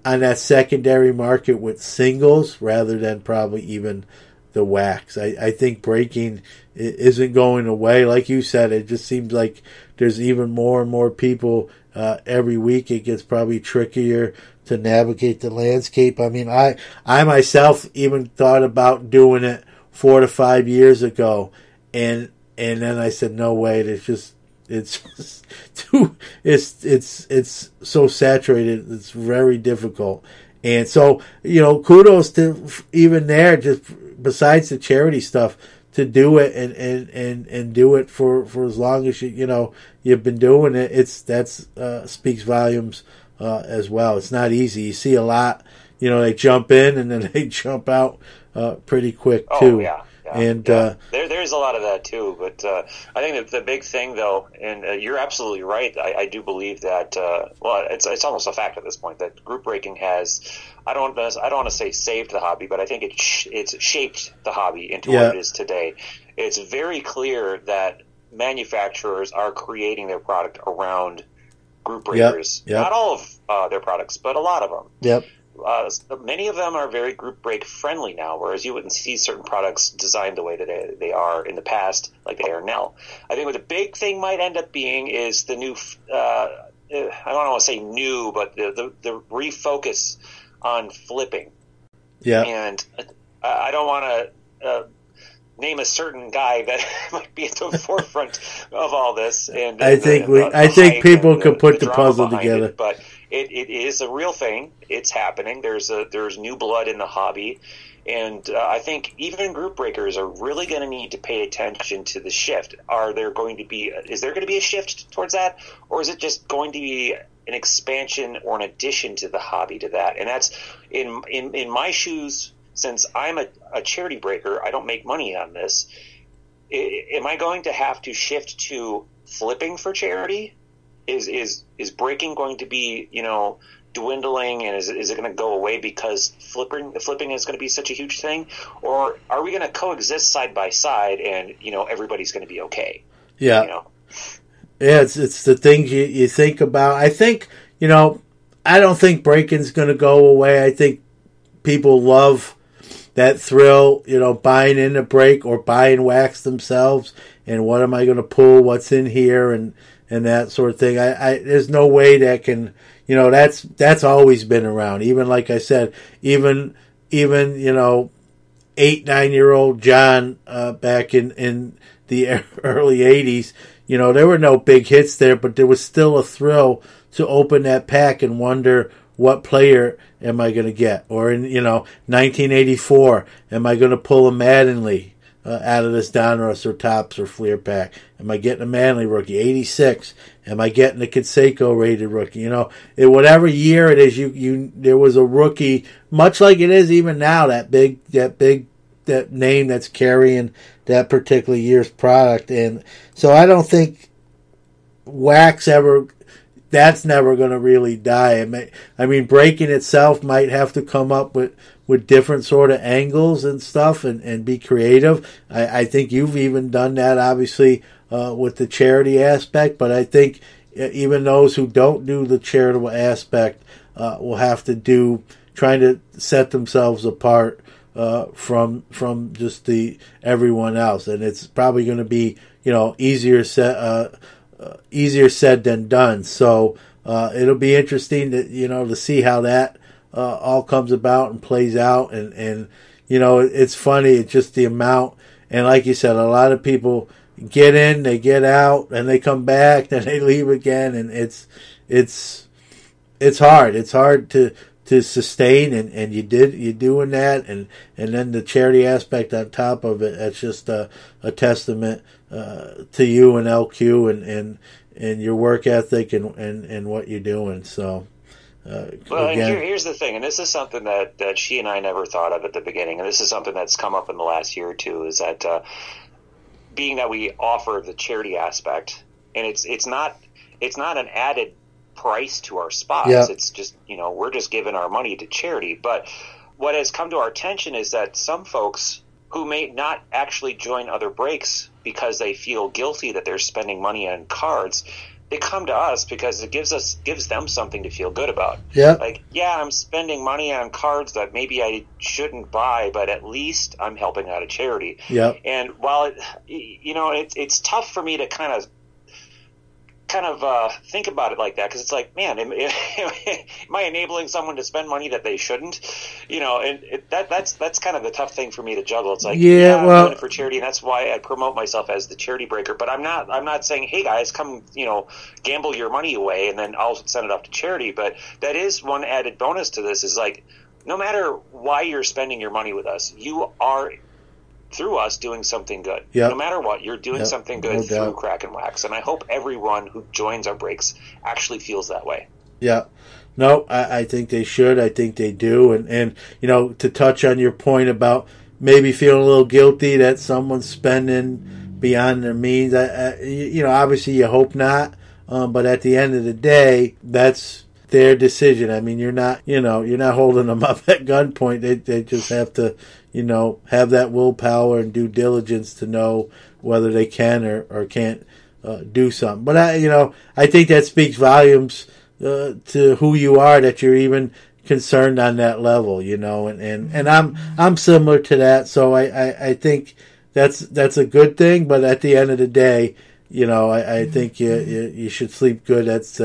on that secondary market with singles rather than probably even the wax. I think breaking isn't going away. Like you said, it just seems like there's even more and more people every week. It gets probably trickier to navigate the landscape. I mean, I myself even thought about doing it 4 to 5 years ago, and then I said, no way. It's so saturated. It's very difficult. And so, kudos to even there, just besides the charity stuff, to do it and do it for as long as you've been doing it. That's speaks volumes as well. It's not easy. You see a lot, they jump in and then they jump out pretty quick too. Yeah. And there's is a lot of that too, but I think that the big thing, though, and you're absolutely right. I do believe that. Well, it's almost a fact at this point that group breaking has. I don't want to say saved the hobby, but I think it's shaped the hobby into what it is today. It's very clear that manufacturers are creating their product around group breakers. Not all of their products, but a lot of them. Yep. Many of them are very group break friendly now, whereas you wouldn't see certain products designed the way that they are in the past, like they are now. I think what the big thing might end up being is the new, I don't want to say new, but the refocus on flipping. Yeah. And I don't want to name a certain guy that might be at the forefront of all this. And I think people could put the puzzle together. But it is a real thing. It's happening. There's new blood in the hobby. And I think even group breakers are really going to need to pay attention to the shift. Is there going to be a shift towards that? Or is it just going to be an expansion or an addition to the hobby to that? And that's in my shoes. Since I'm a charity breaker, I don't make money on this. Am I going to have to shift to flipping for charity? Is breaking going to be, dwindling, and is it going to go away because flipping is going to be such a huge thing? Or are we going to coexist side by side and, everybody's going to be okay? Yeah. Yeah, it's the things you think about. I think, I don't think breaking's going to go away. I think people love that thrill, buying in a break or buying wax themselves, and what am I going to pull, what's in here, and that sort of thing. I there's no way that can, that's always been around. Even like I said, even 8-9-year-old John back in the early 80s, there were no big hits there, but there was still a thrill to open that pack and wonder, what player am I going to get? Or in, 1984, am I going to pull a Mattingly out of this Donruss or Topps or Fleer pack? Am I getting a Mattingly rookie? 86, am I getting a Canseco rated rookie? Whatever year it is, there was a rookie, much like it is even now, that name that's carrying that particular year's product. And so I don't think wax that's never going to really die. I mean, breaking itself might have to come up with different sort of angles and stuff and be creative. I think you've even done that, obviously, with the charity aspect, but I think even those who don't do the charitable aspect will have to trying to set themselves apart from just everyone else. And it's probably going to be, easier said than done. So it'll be interesting to see how that all comes about and plays out. And it's funny. It's just the amount. And like you said, a lot of people get in, they get out, and they come back, then they leave again. And it's hard. It's hard to sustain, and you're doing that, and then the charity aspect on top of it. That's just a testament to you and LQ and your work ethic and what you're doing. So, well, again, here's the thing, and this is something that she and I never thought of at the beginning, and this is something that's come up in the last year or two, is that being that we offer the charity aspect, and it's not an added price to our spots. Yeah. It's just, we're just giving our money to charity. But what has come to our attention is that some folks who may not actually join other breaks because they feel guilty that they're spending money on cards, they come to us because it gives them something to feel good about. Yeah. Like, I'm spending money on cards that maybe I shouldn't buy, but at least I'm helping out a charity. Yeah. And while it's tough for me to kind of think about it like that, because it's like, man, am I enabling someone to spend money that they shouldn't? And that's kind of the tough thing for me to juggle. It's like, I'm doing it for charity, and that's why I promote myself as the charity breaker. But I'm not saying, hey guys, come, gamble your money away, and then I'll send it off to charity. But that is one added bonus to this, is like, no matter why you're spending your money with us, you are, through us, doing something good. Yep. No matter what, you're doing something good through Crackin Wax. And I hope everyone who joins our breaks actually feels that way. Yeah. No, I think they should. I think they do. And to touch on your point about maybe feeling a little guilty that someone's spending beyond their means. Obviously you hope not, but at the end of the day, that's their decision. I mean, you're not holding them up at gunpoint. They just have to, have that willpower and due diligence to know whether they can or can't do something. But I think that speaks volumes to who you are, that you're even concerned on that level, and I'm similar to that. So I think that's a good thing. But at the end of the day, I think you should sleep good. That's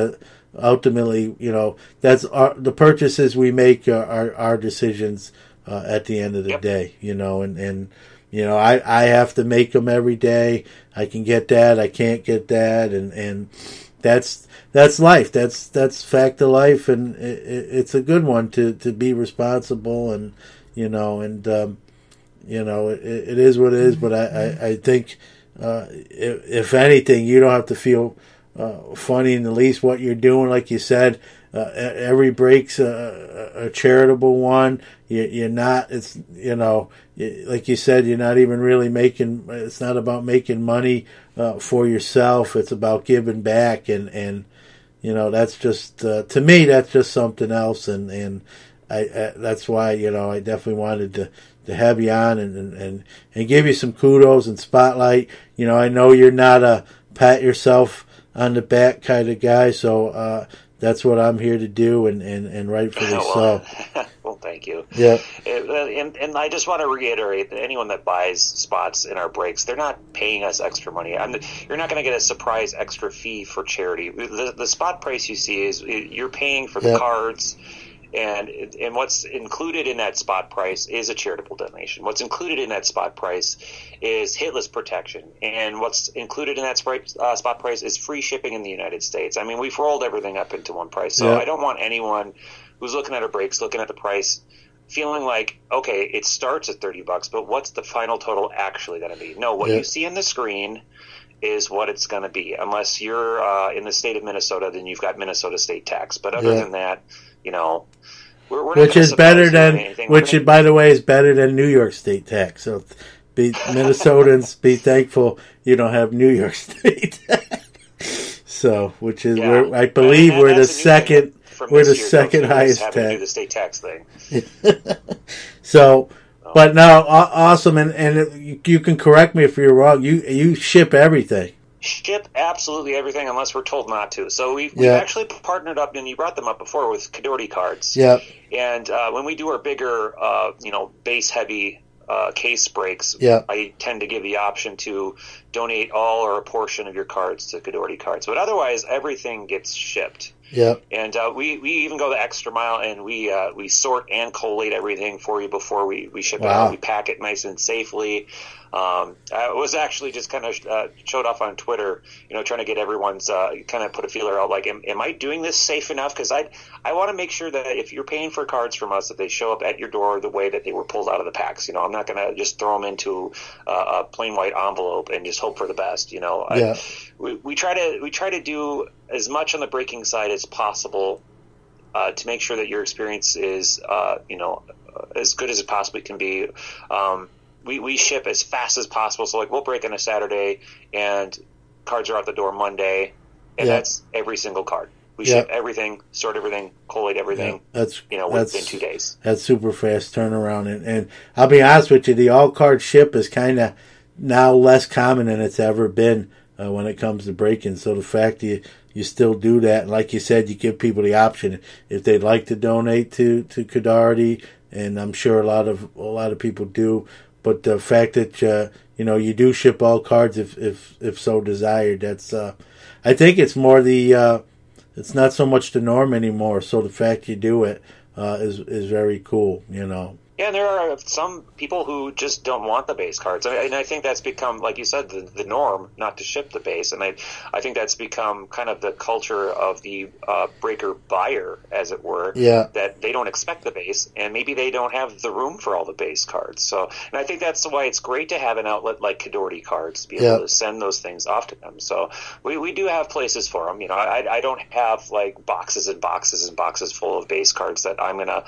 ultimately, that's the purchases we make are our decisions at the end of the day, I have to make them every day. I can get that, I can't get that, and that's life. That's fact of life, and it's a good one to be responsible, and it is what it is. But I think if anything, you don't have to feel funny in the least what you're doing. Like you said, every break's a charitable one. You're not. It's like you said, you're not even really making. It's not about making money for yourself. It's about giving back, and that's just to me, that's just something else. And I that's why I definitely wanted to have you on and give you some kudos and spotlight. I know you're not a pat yourself on the back kind of guy, so that's what I'm here to do, and rightfully so. Well, thank you. Yeah. And I just want to reiterate that anyone that buys spots in our breaks, they're not paying us extra money. You're not going to get a surprise extra fee for charity. The spot price you see is you're paying for the cards. And what's included in that spot price is a charitable donation. What's included in that spot price is hitless protection. And what's included in that spot price is free shipping in the United States. I mean, we've rolled everything up into one price. So I don't want anyone who's looking at our breaks, looking at the price, feeling like, okay, it starts at $30, but what's the final total actually going to be? No, what you see on the screen is what it's going to be. Unless you're in the state of Minnesota, then you've got Minnesota state tax. But other than that, we're which is better than, by the way, is better than New York state tax. So, Minnesotans, be thankful you don't have New York state tax. So, which is where I believe we're the second. We're the second highest tax. Do the state tax thing. So, but no, awesome, and you can correct me if you're wrong. You ship everything. Ship absolutely everything unless we're told not to. So we've actually partnered up, and you brought them up before, with Cadorty cards. Yeah. And when we do our bigger, base heavy case breaks, I tend to give the option to donate all or a portion of your cards to Cadorty cards. But otherwise, everything gets shipped. Yeah. And we even go the extra mile, and we sort and collate everything for you before we ship it out. We pack it nice and safely. I was actually just kind of showed off on Twitter, trying to get everyone's kind of put a feeler out, like, am I doing this safe enough? Because I want to make sure that if you're paying for cards from us, that they show up at your door the way that they were pulled out of the packs. I'm not going to just throw them into a plain white envelope and just hope for the best. We try to do as much on the breaking side as possible to make sure that your experience is as good as it possibly can be. We ship as fast as possible. So, like, we'll break on a Saturday, and cards are out the door Monday, and that's every single card. We ship everything, sort everything, collate everything. That's within 2 days. That's super fast turnaround, and I'll be honest with you, the all card ship is kind of now less common than it's ever been when it comes to breaking. So the fact you still do that, and like you said, you give people the option if they'd like to donate to Cadorty, and I'm sure a lot of people do. But the fact that you do ship all cards if so desired, that's I think it's more it's not so much the norm anymore. So the fact you do it is very cool. Yeah, and there are some people who just don't want the base cards. And I think that's become, like you said, the norm, not to ship the base. And I think that's become kind of the culture of the breaker buyer, as it were, that they don't expect the base, and maybe they don't have the room for all the base cards. So, and I think that's why it's great to have an outlet like Cadorty cards to be able to send those things off to them. So we do have places for them. I don't have like boxes and boxes and boxes full of base cards that I'm going to,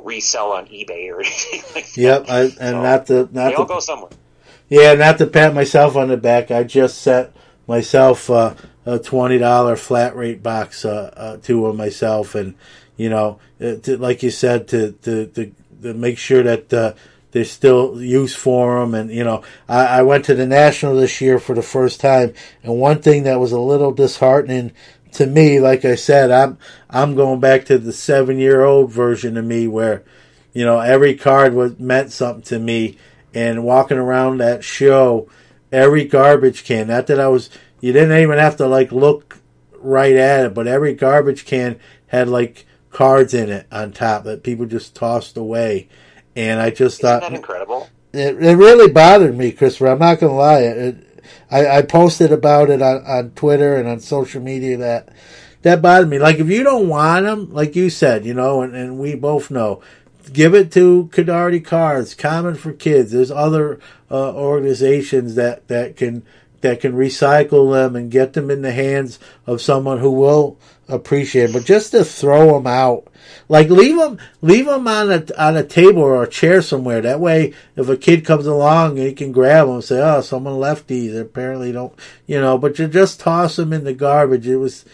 resell on eBay or anything like that. Yep, not they all to go somewhere. yeah, not to pat myself on the back. I just set myself a $20 flat rate box to them myself, and like you said, to make sure that there's still use for them. And I went to the National this year for the first time, and one thing that was a little disheartening to me, like I said, I'm going back to the 7-year-old version of me where every card meant something to me, and walking around that show, every garbage can, not that you didn't even have to look right at it, but every garbage can had cards in it on top that people just tossed away. And I just thought, isn't that incredible? It really bothered me, Christopher. I'm not going to lie. I posted about it on Twitter and on social media that bothered me. If you don't want them, like you said, and we both know, give it to Cadordy Cards, Common for Kids. There's other organizations that can recycle them and get them in the hands of someone who will appreciate it. But just to throw them out, leave them on a table or a chair somewhere. That way, if a kid comes along, he can grab them and say, "Oh, someone left these." They apparently don't, But you just toss them in the garbage. It was,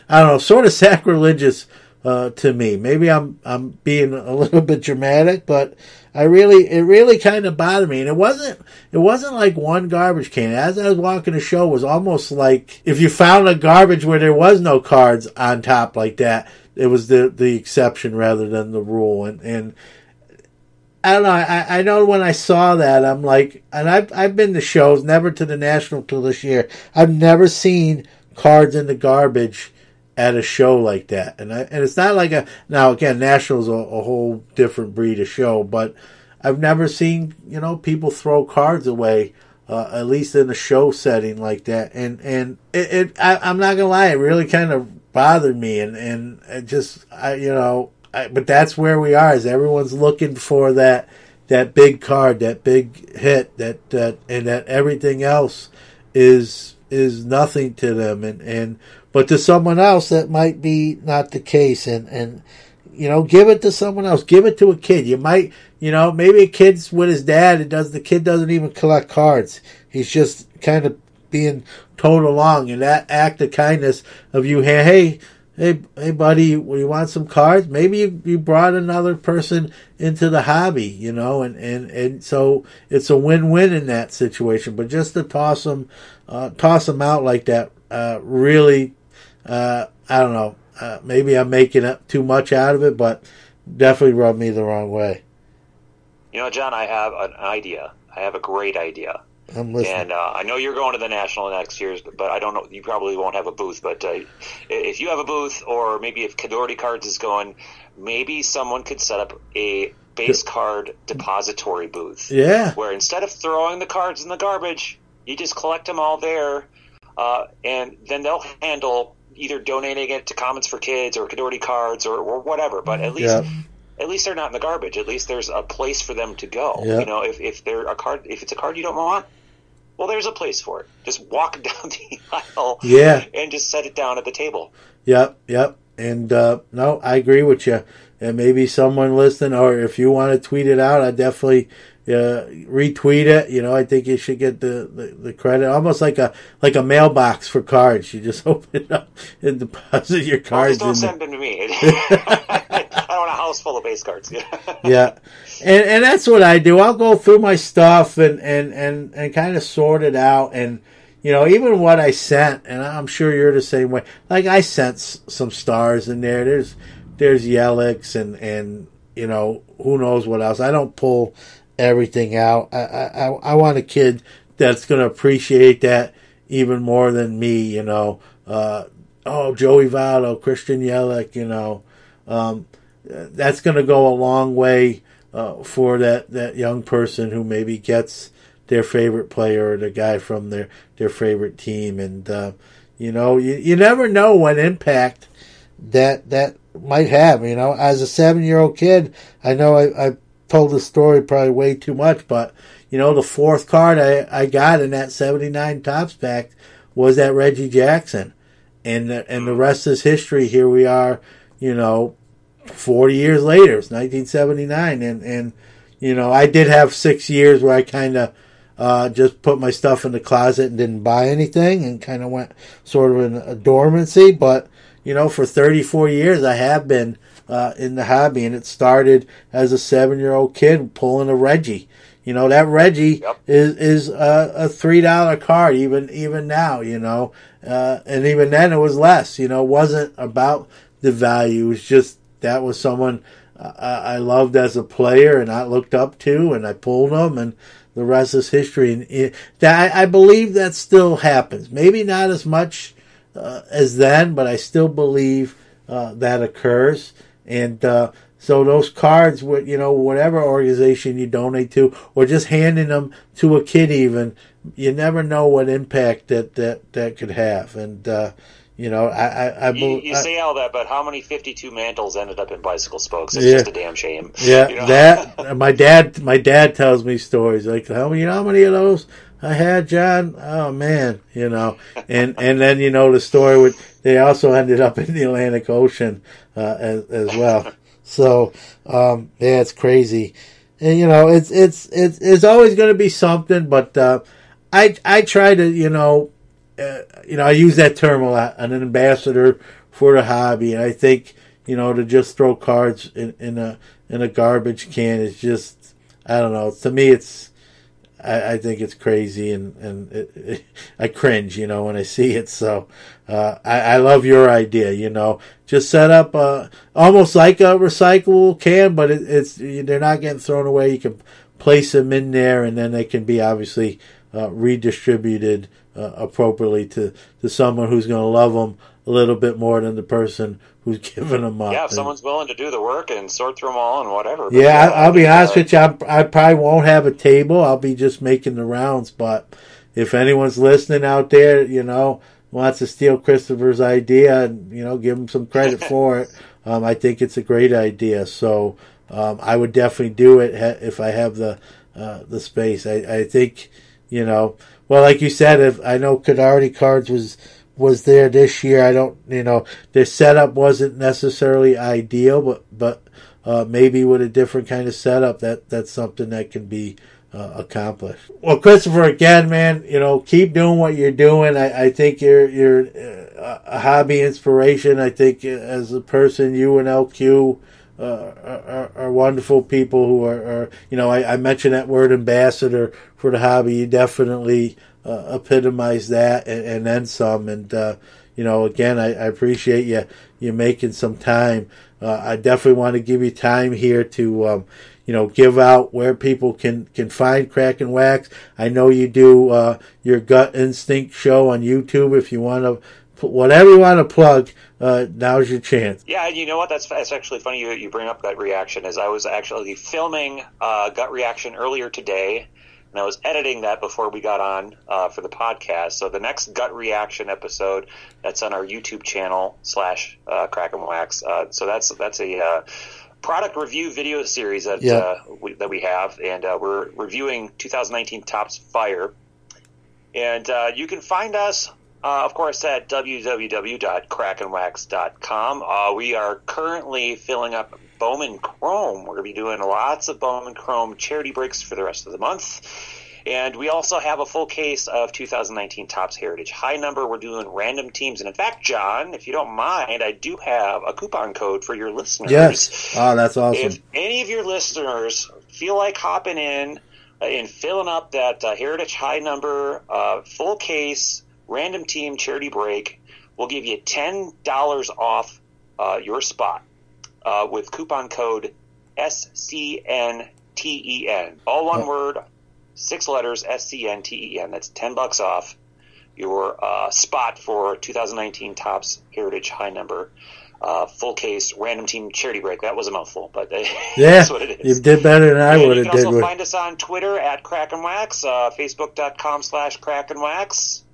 I don't know, sort of sacrilegious to me. Maybe I'm being a little bit dramatic, but it really kind of bothered me. And it wasn't like one garbage can. As I was walking the show, it was almost like if you found a garbage where there was no cards on top like that, it was the exception rather than the rule. And I don't know. I know when I saw that, I'm like, and I've been to shows, never to the National till this year. I've never seen cards in the garbage at a show like that. And it's not like now again, National's a whole different breed of show, but I've never seen, people throw cards away, at least in a show setting like that. And I'm not gonna lie, it really kind of bothered me, and it just, but that's where we are, is everyone's looking for that big card, that big hit, and that everything else is nothing to them, but to someone else, that might be not the case. And give it to someone else. Give it to a kid. You might, maybe a kid's with his dad. The kid doesn't even collect cards. He's just kind of being towed along. And that act of kindness of you, hey, buddy, you want some cards? Maybe you brought another person into the hobby, and so it's a win-win in that situation. But just to toss them out like that, really, I don't know. Maybe I'm making up too much out of it, but definitely rubbed me the wrong way. John, I have an idea. I have a great idea. I'm listening. And I know you're going to the National next year, but I don't know. You probably won't have a booth. But if you have a booth, or maybe if Cadordy Cards is going, maybe someone could set up a base card depository booth. Yeah. Where instead of throwing the cards in the garbage, you just collect them all there, and then they'll handle either donating it to Commons for Kids or Cadordy Cards or whatever. But at least they're not in the garbage. At least there's a place for them to go. Yep. If it's a card you don't want, well, there's a place for it. Just walk down the aisle and just set it down at the table. Yep. And no, I agree with you. And maybe someone listening, or if you want to tweet it out, I definitely retweet it. I think you should get the credit, almost like a mailbox for cards. You just open it up and deposit your cards. Well, just don't send them to me. I don't want a house full of base cards. Yeah, and that's what I do. I'll go through my stuff and kind of sort it out, and even what I sent, and I'm sure you're the same way. I sent some stars in there. There's Yelich and who knows what else. I don't pull everything out. I want a kid that's going to appreciate that even more than me. Joey Votto, Christian Yelich. That's going to go a long way for that young person who maybe gets their favorite player or the guy from their favorite team. And you never know what impact that might have. As a 7-year-old kid, I know I told the story probably way too much, but the fourth card I got in that 79 Topps pack was that Reggie Jackson, and the rest is history. Here we are, 40 years later. It's 1979, and I did have 6 years where I kind of just put my stuff in the closet and didn't buy anything and kind of went sort of in a dormancy. But, for 34 years I have been in the hobby, and it started as a 7-year-old kid pulling a Reggie. That Reggie is a $3 card even now, and even then it was less. It wasn't about the value. It was just that was someone I loved as a player and I looked up to, and I pulled them, and the rest is history. And I believe that still happens. Maybe not as much as then, but I still believe that occurs. And so those cards, whatever organization you donate to, or just handing them to a kid, even, you never know what impact that could have. And I believe you say all that, but how many 52 mantles ended up in bicycle spokes? It's just a damn shame. Yeah, that my dad tells me stories like, how many of those I had, John? Oh man, and then the story with they also ended up in the Atlantic Ocean as well. So it's crazy, and it's always going to be something. But I try to I use that term a lot, an ambassador for the hobby, and I think to just throw cards in a garbage can is just, I don't know. To me, I think it's crazy, and I cringe, when I see it. So I love your idea, just set up almost like a recyclable can, but they're not getting thrown away. You can place them in there, and then they can be obviously redistributed appropriately to someone who's going to love them a little bit more than the person who's giving them up. Yeah, if someone's willing to do the work and sort through them all and whatever. But I'll be honest with you, I probably won't have a table. I'll be just making the rounds. But if anyone's listening out there, wants to steal Christopher's idea and, give him some credit for it, I think it's a great idea. So I would definitely do it if I have the space. I think, well, like you said, if I know Cadardi Cards was there this year. I don't, their setup wasn't necessarily ideal, but maybe with a different kind of setup, that's something that can be accomplished. Well, Christopher, again, man, keep doing what you're doing. I think you're a hobby inspiration. I think as a person, you and LQ are wonderful people who are I mentioned that word ambassador for the hobby. You definitely epitomize that and then some. And again, I appreciate you making some time. I definitely want to give you time here to give out where people can find Crackin Wax. I know you do your Gut Instinct show on YouTube. If you want to, whatever you want to plug, now's your chance. Yeah, you know what? That's actually funny you bring up Gut Reaction, as I was actually filming Gut Reaction earlier today, and I was editing that before we got on for the podcast. So the next Gut Reaction episode, that's on our YouTube channel / Crackin Wax. So that's a product review video series that we have, and we're reviewing 2019 Topps Fire. And you can find us, of course, at www.crackinwax.com. We are currently filling up Bowman Chrome. We're going to be doing lots of Bowman Chrome charity breaks for the rest of the month. And we also have a full case of 2019 Topps Heritage High Number. We're doing random teams. And in fact, John, if you don't mind, I do have a coupon code for your listeners. Yes. Oh, that's awesome. If any of your listeners feel like hopping in and filling up that Heritage High Number full case random team charity break, we'll give you $10 off your spot with coupon code SCNTEN. All one word, 6 letters, SCNTEN. That's $10 off your spot for 2019 Topps Heritage High Number full case random team charity break. That was a mouthful, but that's what it is. You did better than I would have did. You can also find us on Twitter at Crackin Wax, Facebook.com/Crackin Wax.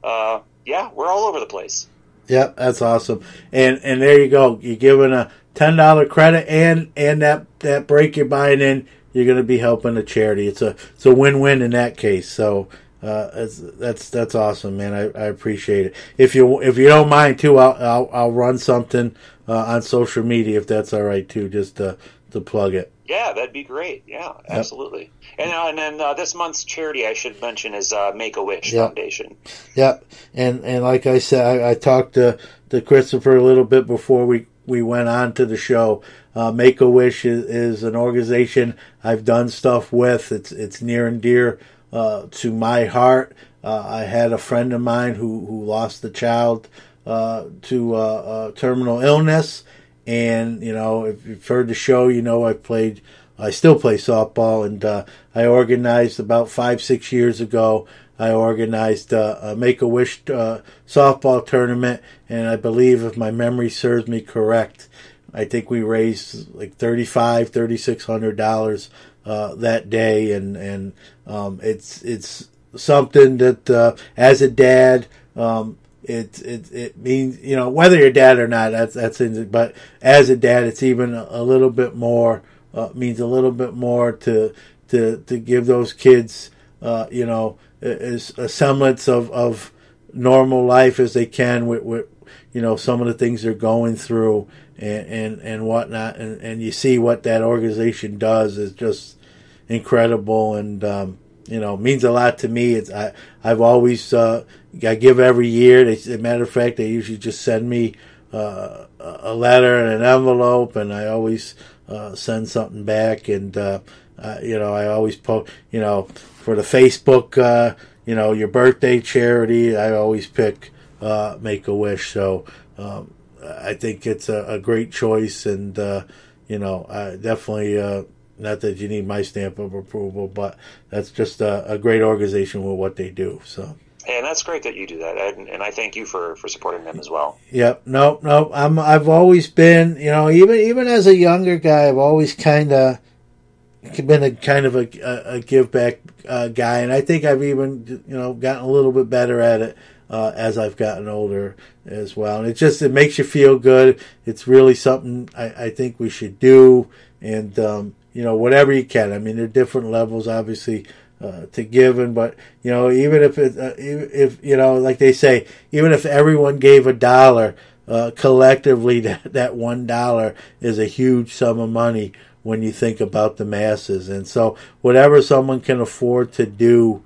Yeah, we're all over the place. Yep, that's awesome. And there you go. You're giving a $10 credit and that break you're buying in, you're going to be helping a charity. It's a win-win in that case. So that's awesome, man. I appreciate it. If you don't mind too, I'll run something on social media if that's all right too, just to plug it. Yeah, that'd be great. Yeah, absolutely. And then this month's charity, I should mention, is Make-A-Wish Foundation. Yep. And like I said, I talked to Christopher a little bit before we went on to the show. Make-A-Wish is an organization I've done stuff with. It's near and dear to my heart. I had a friend of mine who lost a child to terminal illness. And, if you've heard the show, I still play softball, and I organized about 5-6 years ago, I organized a Make-A-Wish softball tournament, and I believe, if my memory serves me correct, I think we raised like $3,600 that day, and it's something that as a dad, it means, whether you're dad or not, that's but as a dad, it's even a little bit more, means a little bit more to give those kids, as a semblance of normal life as they can with some of the things they're going through and whatnot, and you see what that organization does is just incredible, and means a lot to me. I've always I give every year. As a matter of fact, they usually just send me a letter and an envelope, and I always send something back. And I always post, for the Facebook, your birthday charity, I always pick Make-A-Wish. So I think it's a great choice, and I definitely. Not that you need my stamp of approval, but that's just a great organization with what they do. So, and that's great that you do that, and I thank you for supporting them as well. Yep. No. I've always been, even as a younger guy, I've always kind of been a give back guy, and I think I've even gotten a little bit better at it as I've gotten older as well. And it makes you feel good. It's really something I think we should do, and whatever you can. I mean, there are different levels, obviously, to giving, but even if like they say, even if everyone gave $1, collectively, that $1 is a huge sum of money when you think about the masses. And so, whatever someone can afford to do,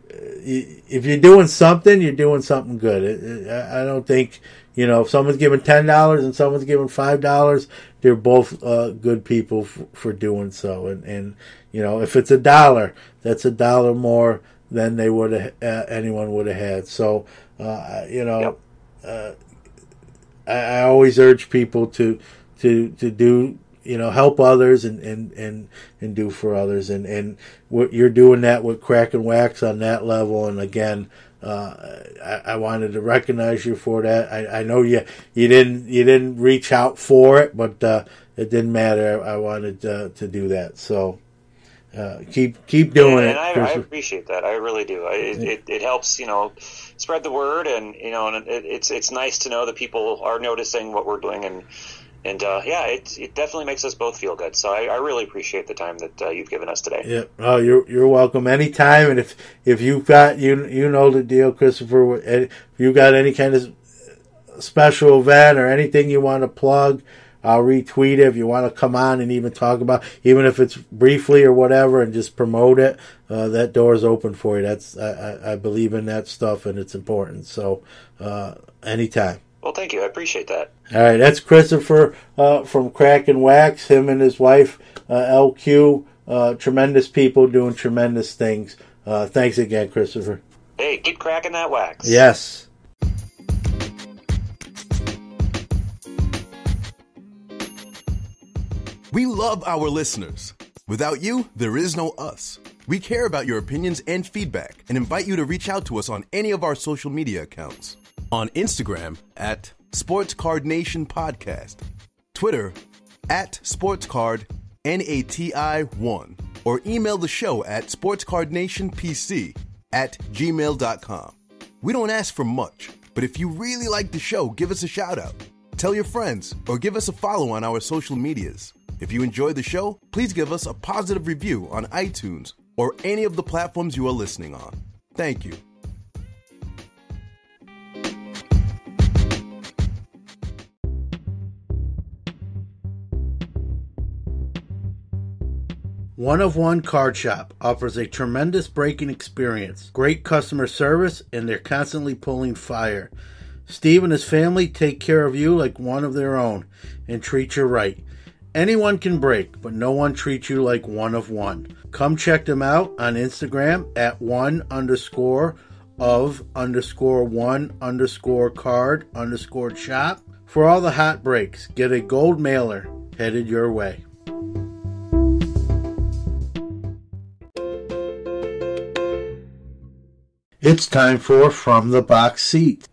if you're doing something, you're doing something good. I don't think. If someone's giving $10 and someone's giving $5, they're both good people for doing so. And if it's $1, that's $1 more than they would have anyone would have had. So I always urge people to do help others and do for others. And what you're doing that with Crackin Wax on that level. And again. I wanted to recognize you for that. I know you didn't reach out for it, but it didn't matter. I wanted to do that. So keep doing it. I appreciate that. I really do. It helps spread the word, and and it's nice to know that people are noticing what we're doing, and it definitely makes us both feel good. So I really appreciate the time that you've given us today. Yeah. Oh, you're welcome anytime. And if you've got you know the deal, Christopher. If you got any kind of special event or anything you want to plug, I'll retweet it. If you want to come on and even talk about, even if it's briefly or whatever, and just promote it, that door is open for you. That's I believe in that stuff, and it's important. So anytime. Well, thank you. I appreciate that. All right, that's Christopher from Crackin Wax. Him and his wife, LQ, tremendous people doing tremendous things. Thanks again, Christopher. Hey, keep cracking that wax. Yes. We love our listeners. Without you, there is no us. We care about your opinions and feedback and invite you to reach out to us on any of our social media accounts. On Instagram at Sports Card Nation Podcast, Twitter at SportsCardNati1, or email the show at sportscardnationpc@gmail.com. We don't ask for much, but if you really like the show, give us a shout out. Tell your friends or give us a follow on our social medias. If you enjoy the show, please give us a positive review on iTunes or any of the platforms you are listening on. Thank you. One of One Card Shop offers a tremendous breaking experience, great customer service, and they're constantly pulling fire. Steve and his family take care of you like one of their own and treat you right. Anyone can break, but no one treats you like One of One. Come check them out on Instagram at one_of_one_card_shop. For all the hot breaks, get a gold mailer headed your way. It's time for From the Box Seat.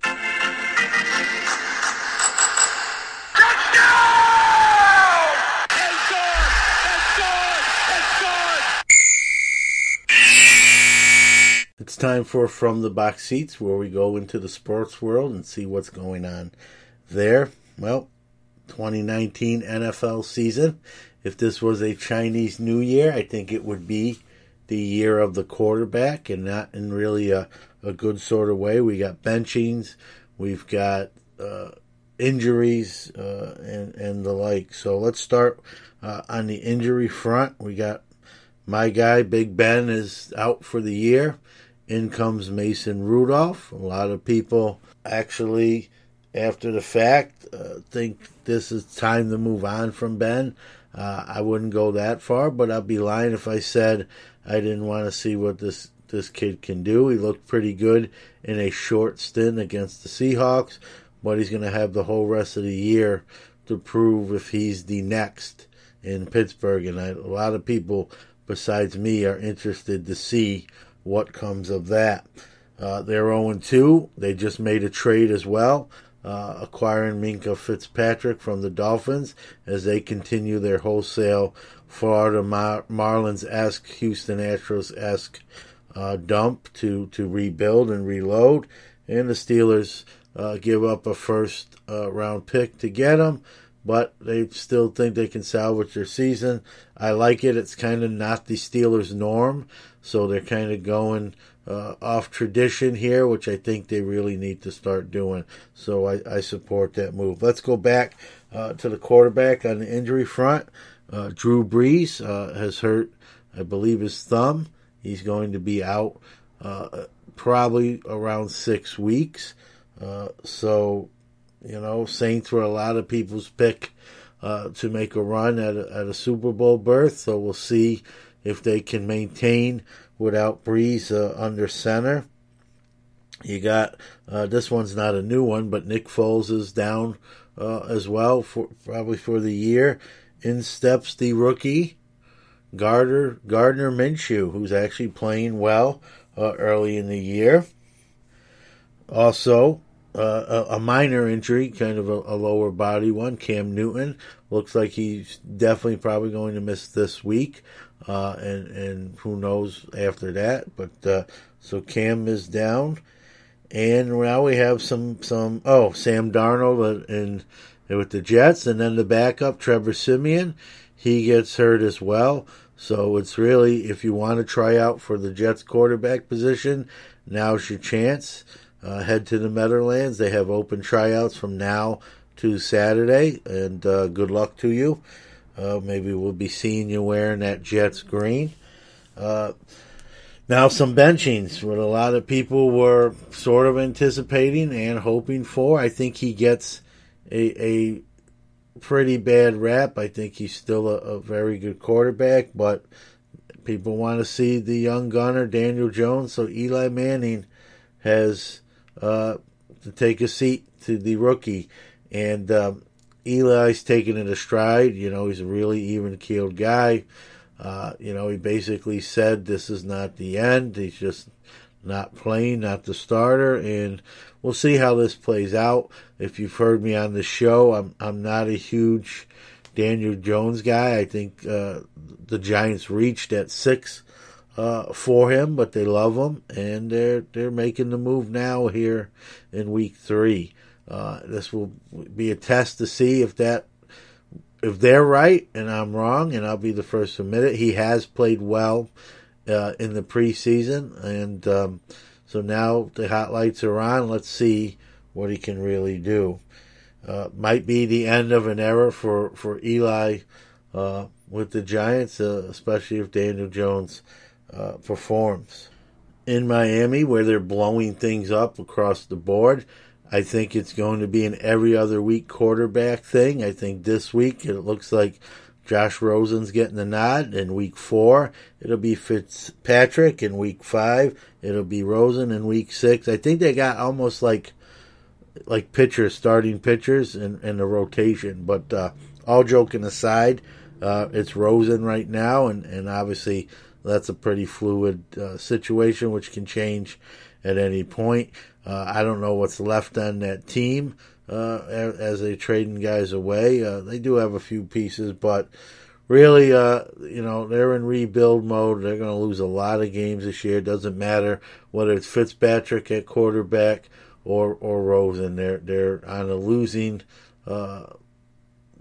It's time for From the Box Seats, where we go into the sports world and see what's going on there. Well, 2019 NFL season. If this was a Chinese New Year, I think it would be the year of the quarterback, and not in really a good sort of way. We got benchings, we've got injuries, and the like. So let's start on the injury front. We got my guy, Big Ben, is out for the year. In comes Mason Rudolph. A lot of people actually, after the fact, think this is time to move on from Ben. I wouldn't go that far, but I'd be lying if I said I didn't want to see what this kid can do. He looked pretty good in a short stint against the Seahawks, but he's going to have the whole rest of the year to prove if he's the next in Pittsburgh. And a lot of people besides me are interested to see what comes of that. They're 0-2. They just made a trade as well, acquiring Minkah Fitzpatrick from the Dolphins as they continue their wholesale Florida Marlins-esque, Houston Astros-esque dump to rebuild and reload. And the Steelers give up a first round pick to get him, but they still think they can salvage their season. I like it. It's kind of not the Steelers' norm, so they're kind of going off tradition here, which I think they really need to start doing. So I support that move. Let's go back to the quarterback on the injury front. Drew Brees has hurt, I believe, his thumb. He's going to be out probably around 6 weeks. So, Saints were a lot of people's pick to make a run at a Super Bowl berth. So we'll see if they can maintain without Brees under center. You got, this one's not a new one, but Nick Foles is down as well, probably for the year. In steps the rookie, Gardner Minshew, who's actually playing well early in the year. Also, a minor injury, kind of a lower body one. Cam Newton looks like he's definitely probably going to miss this week, and who knows after that. But so Cam is down, and now we have some. Sam Darnold with the Jets, and then the backup Trevor Siemian, he gets hurt as well. So it's really, if you want to try out for the Jets quarterback position, now's your chance. Head to the Meadowlands. They have open tryouts from now to Saturday, and good luck to you. Maybe we'll be seeing you wearing that Jets green. Now some benchings, what a lot of people were sort of anticipating and hoping for. I think he gets a pretty bad rap. I think he's still a very good quarterback, but people want to see the young gunner, Daniel Jones. So Eli Manning has to take a seat to the rookie. And Eli's taking it a stride. He's a really even-keeled guy. He basically said this is not the end. He's just not playing, not the starter. And we'll see how this plays out. If you've heard me on the show, I'm not a huge Daniel Jones guy. I think the Giants reached at 6 for him, but they love him, and they're making the move now here in week 3. This will be a test to see if they're right and I'm wrong, and I'll be the first to admit it. He has played well in the preseason, and so now the hot lights are on. Let's see what he can really do. Might be the end of an era for Eli with the Giants, especially if Daniel Jones performs. In Miami, where they're blowing things up across the board, I think it's going to be an every other week quarterback thing. I think this week it looks like Josh Rosen's getting the nod. In week 4, it'll be Fitzpatrick. In week 5, it'll be Rosen. In week 6, I think they got almost like pitchers, starting pitchers in the rotation. But all joking aside, it's Rosen right now, and obviously that's a pretty fluid situation, which can change at any point. I don't know what's left on that team as they're trading guys away. They do have a few pieces, but really, they're in rebuild mode. They're going to lose a lot of games this year. It doesn't matter whether it's Fitzpatrick at quarterback or Rosen. They're on a losing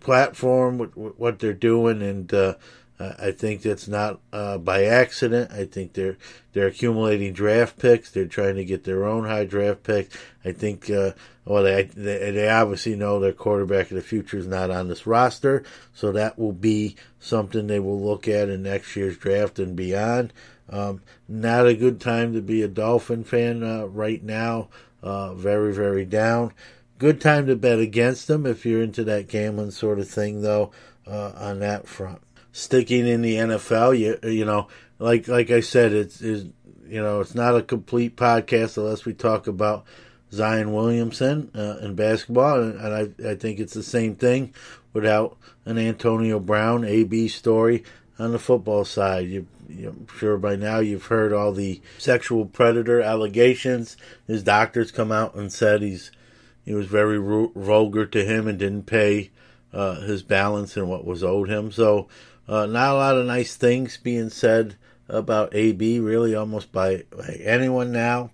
platform with what they're doing, and I think that's not by accident. I think they're accumulating draft picks. They're trying to get their own high draft picks. I think they obviously know their quarterback of the future is not on this roster, so that will be something they will look at in next year's draft and beyond. Not a good time to be a Dolphin fan right now. Very, very down. Good time to bet against them if you're into that gambling sort of thing, though, on that front. Sticking in the NFL, like I said, it's not a complete podcast unless we talk about Zion Williamson in basketball, and I think it's the same thing without an Antonio Brown AB story on the football side. I'm sure by now you've heard all the sexual predator allegations. His doctors come out and said he was very vulgar to him and didn't pay his balance and what was owed him. So not a lot of nice things being said about AB, really almost by anyone now.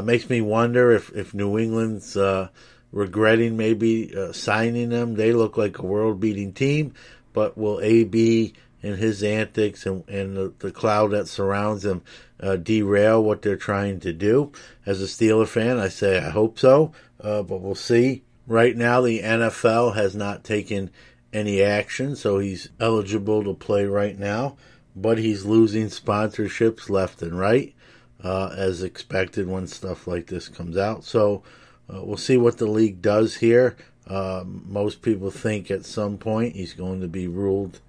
Makes me wonder if New England's regretting maybe signing them. They look like a world-beating team, but will AB and his antics and the cloud that surrounds him derail what they're trying to do? As a Steeler fan, I say I hope so, but we'll see. Right now, the NFL has not taken any action, so he's eligible to play right now, but he's losing sponsorships left and right, as expected when stuff like this comes out. So we'll see what the league does here. Most people think at some point he's going to be ruled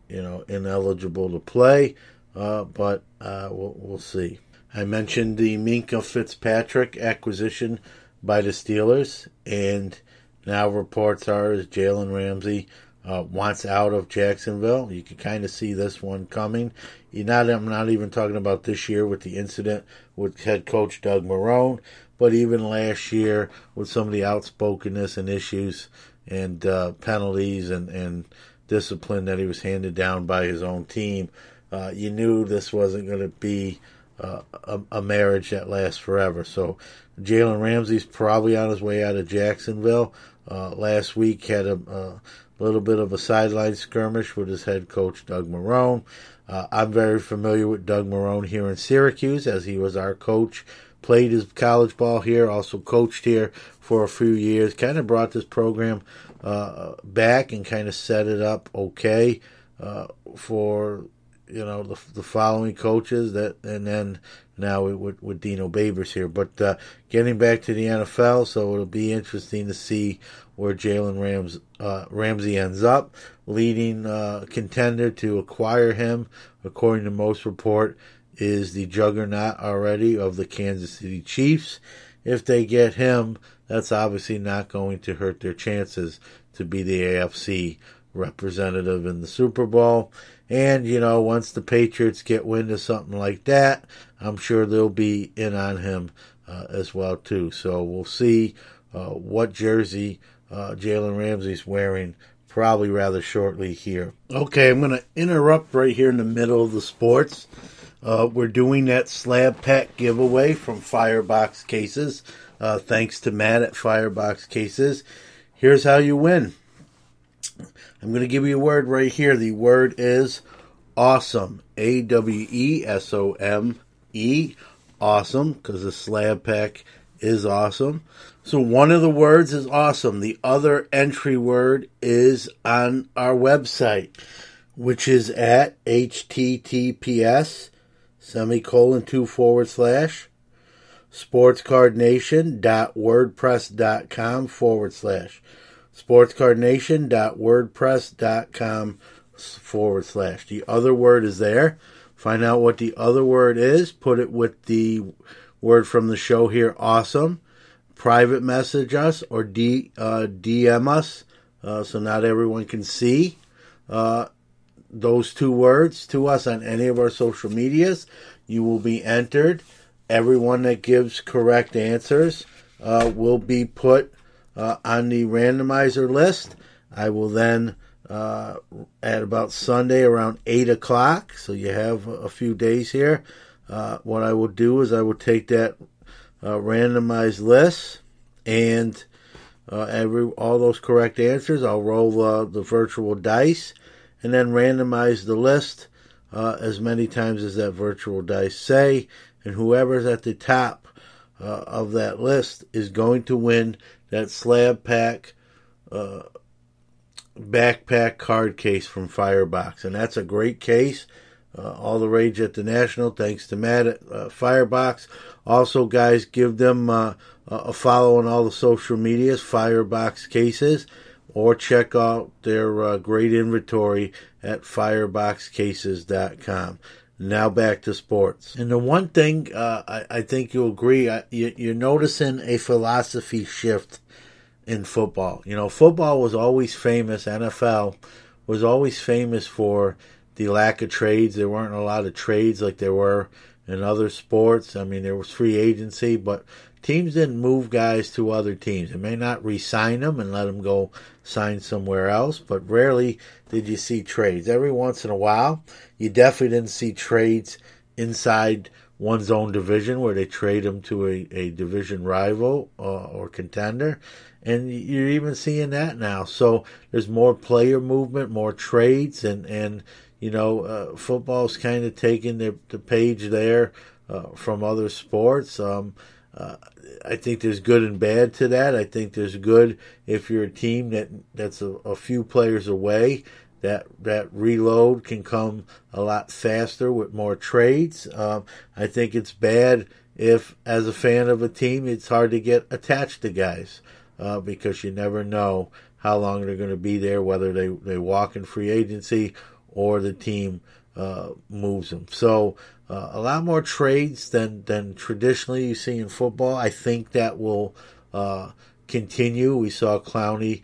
ineligible to play, but we'll see. I mentioned the Minkah Fitzpatrick acquisition by the Steelers, and now reports are as Jalen Ramsey wants out of Jacksonville. You can kind of see this one coming. I'm not even talking about this year with the incident with head coach Doug Marrone, but even last year with some of the outspokenness and issues and penalties and discipline that he was handed down by his own team. You knew this wasn't going to be a marriage that lasts forever. So Jalen Ramsey's probably on his way out of Jacksonville. Last week had a little bit of a sideline skirmish with his head coach Doug Marrone. I'm very familiar with Doug Marrone here in Syracuse, as he was our coach. Played his college ball here, also coached here for a few years. Kind of brought this program back and kind of set it up okay for the following coaches and then now with Dino Babers here. But getting back to the NFL, so it'll be interesting to see where Jalen Ramsey ends up. Leading contender to acquire him, according to most report, is the juggernaut already of the Kansas City Chiefs. If they get him, that's obviously not going to hurt their chances to be the AFC representative in the Super Bowl. And, once the Patriots get wind of something like that, I'm sure they'll be in on him as well, too. So we'll see what jersey Jalen Ramsey's wearing probably rather shortly here. Okay, I'm going to interrupt right here in the middle of the sports. We're doing that slab pack giveaway from Firebox Cases. Thanks to Matt at Firebox Cases. Here's how you win. I'm going to give you a word right here. The word is awesome. AWESOME. Awesome, because the slab pack is awesome. So one of the words is awesome. The other entry word is on our website. which is at https:// sportscardnation.wordpress.com / sportscardnation.wordpress.com / The other word is there. Find out what the other word is. Put it with the word from the show here, awesome. Private message us or DM us so not everyone can see those two words to us on any of our social medias. You will be entered. Everyone that gives correct answers will be put on the randomizer list. I will then, at about Sunday around 8 o'clock, so you have a few days here, what I will do is I will take that randomized list and all those correct answers. I'll roll the virtual dice and then randomize the list as many times as that virtual dice say. And whoever's at the top of that list is going to win that slab pack backpack card case from Firebox. And that's a great case. All the rage at the National. Thanks to Matt at Firebox. Also, guys, give them a follow on all the social medias, Firebox Cases, or check out their great inventory at fireboxcases.com. Now back to sports. And the one thing I think you'll agree, you're noticing a philosophy shift in football. You know, football was always famous, NFL was always famous for the lack of trades. There weren't a lot of trades like there were in other sports. I mean, there was free agency, but teams didn't move guys to other teams. They may not re-sign them and let them go sign somewhere else, but rarely did you see trades. Every once in a while, you definitely didn't see trades inside one's own division where they trade them to a division rival or contender. And you're even seeing that now. So there's more player movement, more trades, and you know, football's kind of taking the page there from other sports. I think there's good and bad to that. I think there's good if you're a team that's a few players away, that reload can come a lot faster with more trades. I think it's bad if, as a fan of a team, it's hard to get attached to guys because you never know how long they're going to be there, whether they walk in free agency or the team moves them. So a lot more trades than traditionally you see in football. I think that will continue. We saw Clowney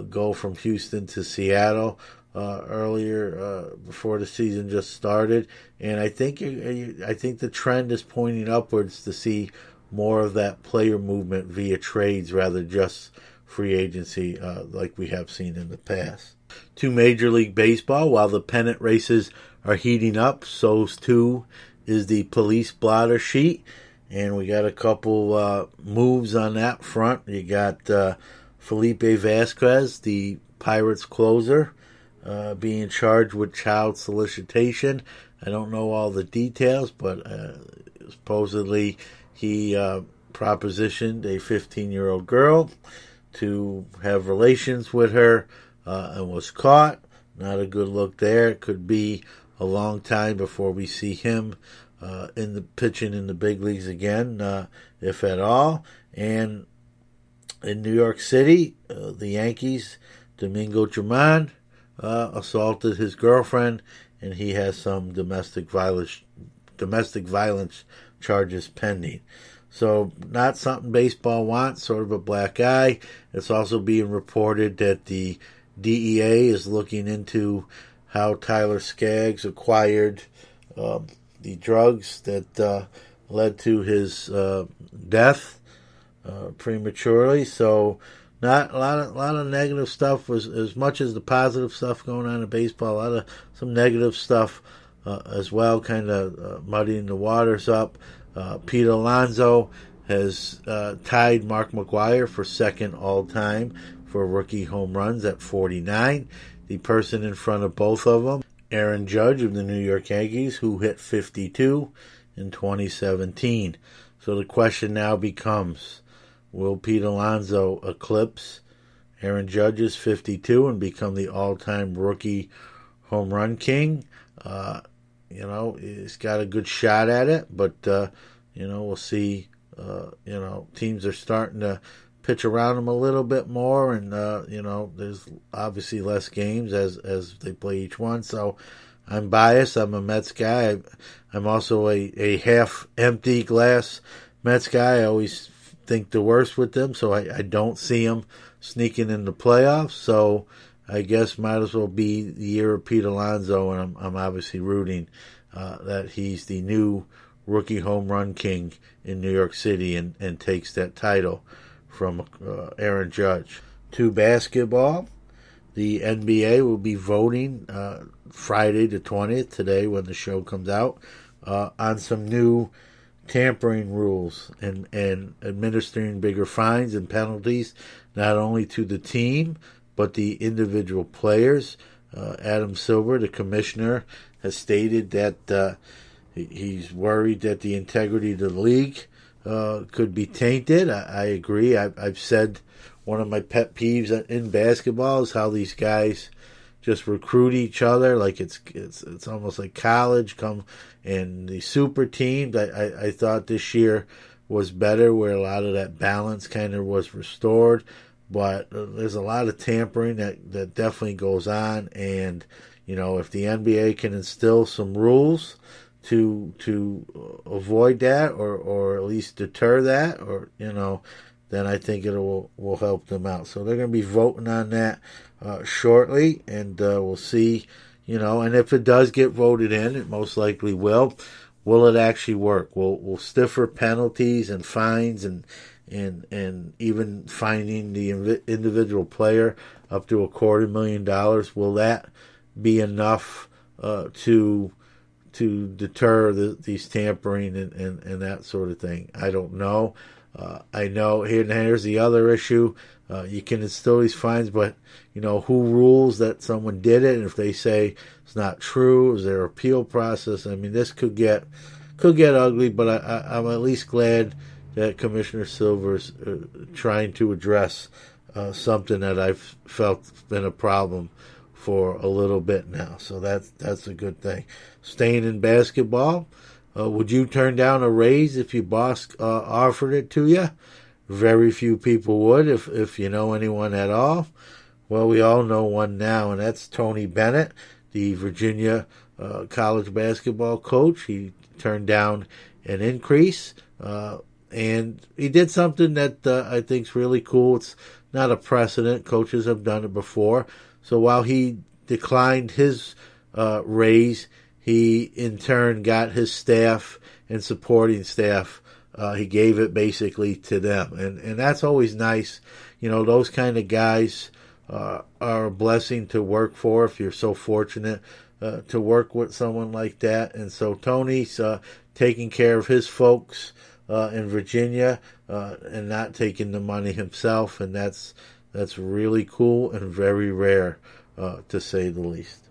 go from Houston to Seattle earlier before the season just started, and I think the trend is pointing upwards to see more of that player movement via trades rather just free agency like we have seen in the past. To Major League Baseball, while the pennant races are heating up, so too is the police blotter sheet, and we got a couple moves on that front. You got Felipe Vasquez, the Pirates closer, being charged with child solicitation. I don't know all the details, but supposedly he propositioned a 15-year-old girl to have relations with her and was caught. Not a good look there. It could be a long time before we see him pitching in the big leagues again, if at all. And in New York City, the Yankees, Domingo Germán assaulted his girlfriend, and he has some domestic violence charges pending. So not something baseball wants, sort of a black eye. It's also being reported that the DEA is looking into how Tyler Skaggs acquired the drugs that led to his death prematurely. So not a lot of negative stuff, as much as the positive stuff going on in baseball. Some negative stuff as well, kind of muddying the waters up. Pete Alonso has tied Mark McGwire for second all-time for rookie home runs at 49. The person in front of both of them, Aaron Judge of the New York Yankees, who hit 52 in 2017. So the question now becomes, will Pete Alonso eclipse Aaron Judge's 52 and become the all-time rookie home run king. He's got a good shot at it, but we'll see. Teams are starting to pitch around him a little bit more, and there's obviously less games as they play each one. So I'm biased. I'm a Mets guy. I'm also a half empty glass Mets guy. I always think the worst with them, so I don't see them sneaking in the playoffs. So I guess might as well be the year of Pete Alonso, and I'm obviously rooting that he's the new rookie home run king in New York City and takes that title from Aaron Judge. To basketball, the NBA will be voting Friday the 20th, today when the show comes out, on some new tampering rules and administering bigger fines and penalties, not only to the team, but the individual players. Adam Silver, the commissioner, has stated that he's worried that the integrity of the league could be tainted. I agree. I've said one of my pet peeves in basketball is how these guys just recruit each other like it's almost like college. Come and the super teams. I thought this year was better, where a lot of that balance kind of was restored. But there's a lot of tampering that definitely goes on, and if the NBA can instill some rules to avoid that, or at least deter that, or then I think it will help them out. So they're going to be voting on that shortly, and we'll see. And if it does get voted in, it most likely will. Will it actually work? Will stiffer penalties and fines and even fining the individual player up to $250,000, will that be enough to deter these tampering and that sort of thing? I don't know. I know here's the other issue. You can instill these fines, but who rules that someone did it? And if they say it's not true, is there an appeal process? I mean, this could get ugly. But I'm at least glad that Commissioner Silver's trying to address something that I've felt been a problem for a little bit now. So that's a good thing. Staying in basketball, would you turn down a raise if your boss offered it to you? Very few people would, if you know anyone at all. Well, we all know one now, and that's Tony Bennett, the Virginia college basketball coach. He turned down an increase, and he did something that I think is really cool. It's not a precedent. Coaches have done it before. So while he declined his raise, he in turn got his staff and supporting staff. He gave it basically to them. And that's always nice. Those kind of guys are a blessing to work for if you're so fortunate to work with someone like that. And so Tony's taking care of his folks in Virginia and not taking the money himself. And that's really cool and very rare, to say the least.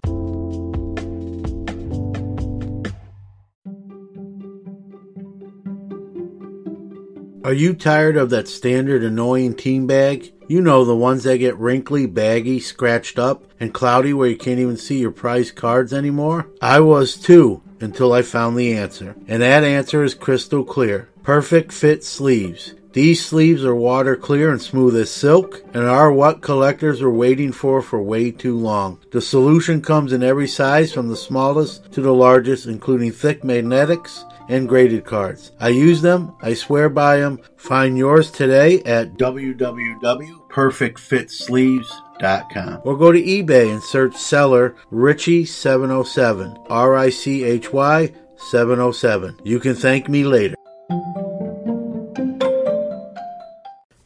Are you tired of that standard annoying team bag? The ones that get wrinkly, baggy, scratched up, and cloudy where you can't even see your prized cards anymore? I was too, until I found the answer. And that answer is crystal clear. Perfect Fit Sleeves. These sleeves are water clear and smooth as silk, and are what collectors are waiting for way too long. The solution comes in every size, from the smallest to the largest, including thick magnetics and graded cards. I use them. I swear by them. Find yours today at www.perfectfitsleeves.com, or go to eBay and search seller Richie707, RICHY 707. You can thank me later.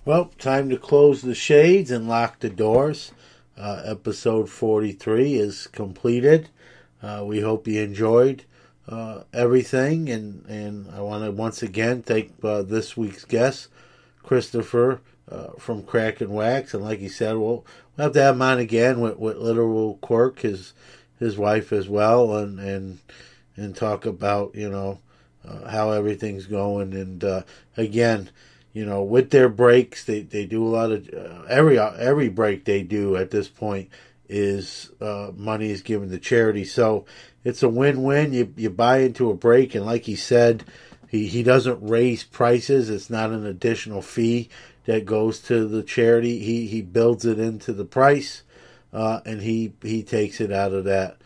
Well, time to close the shades and lock the doors. Episode 43 is completed. We hope you enjoyed everything, and I want to once again thank this week's guest, Christopher from Crackin Wax. And like he said, we'll have to have him on again with Literal Quirk, his wife as well, and talk about how everything's going. And again, with their breaks, they do a lot of every break they do at this point is money is given to charity. So it's a win-win. You buy into a break, and like he said, he doesn't raise prices. It's not an additional fee that goes to the charity. He builds it into the price, and he takes it out of that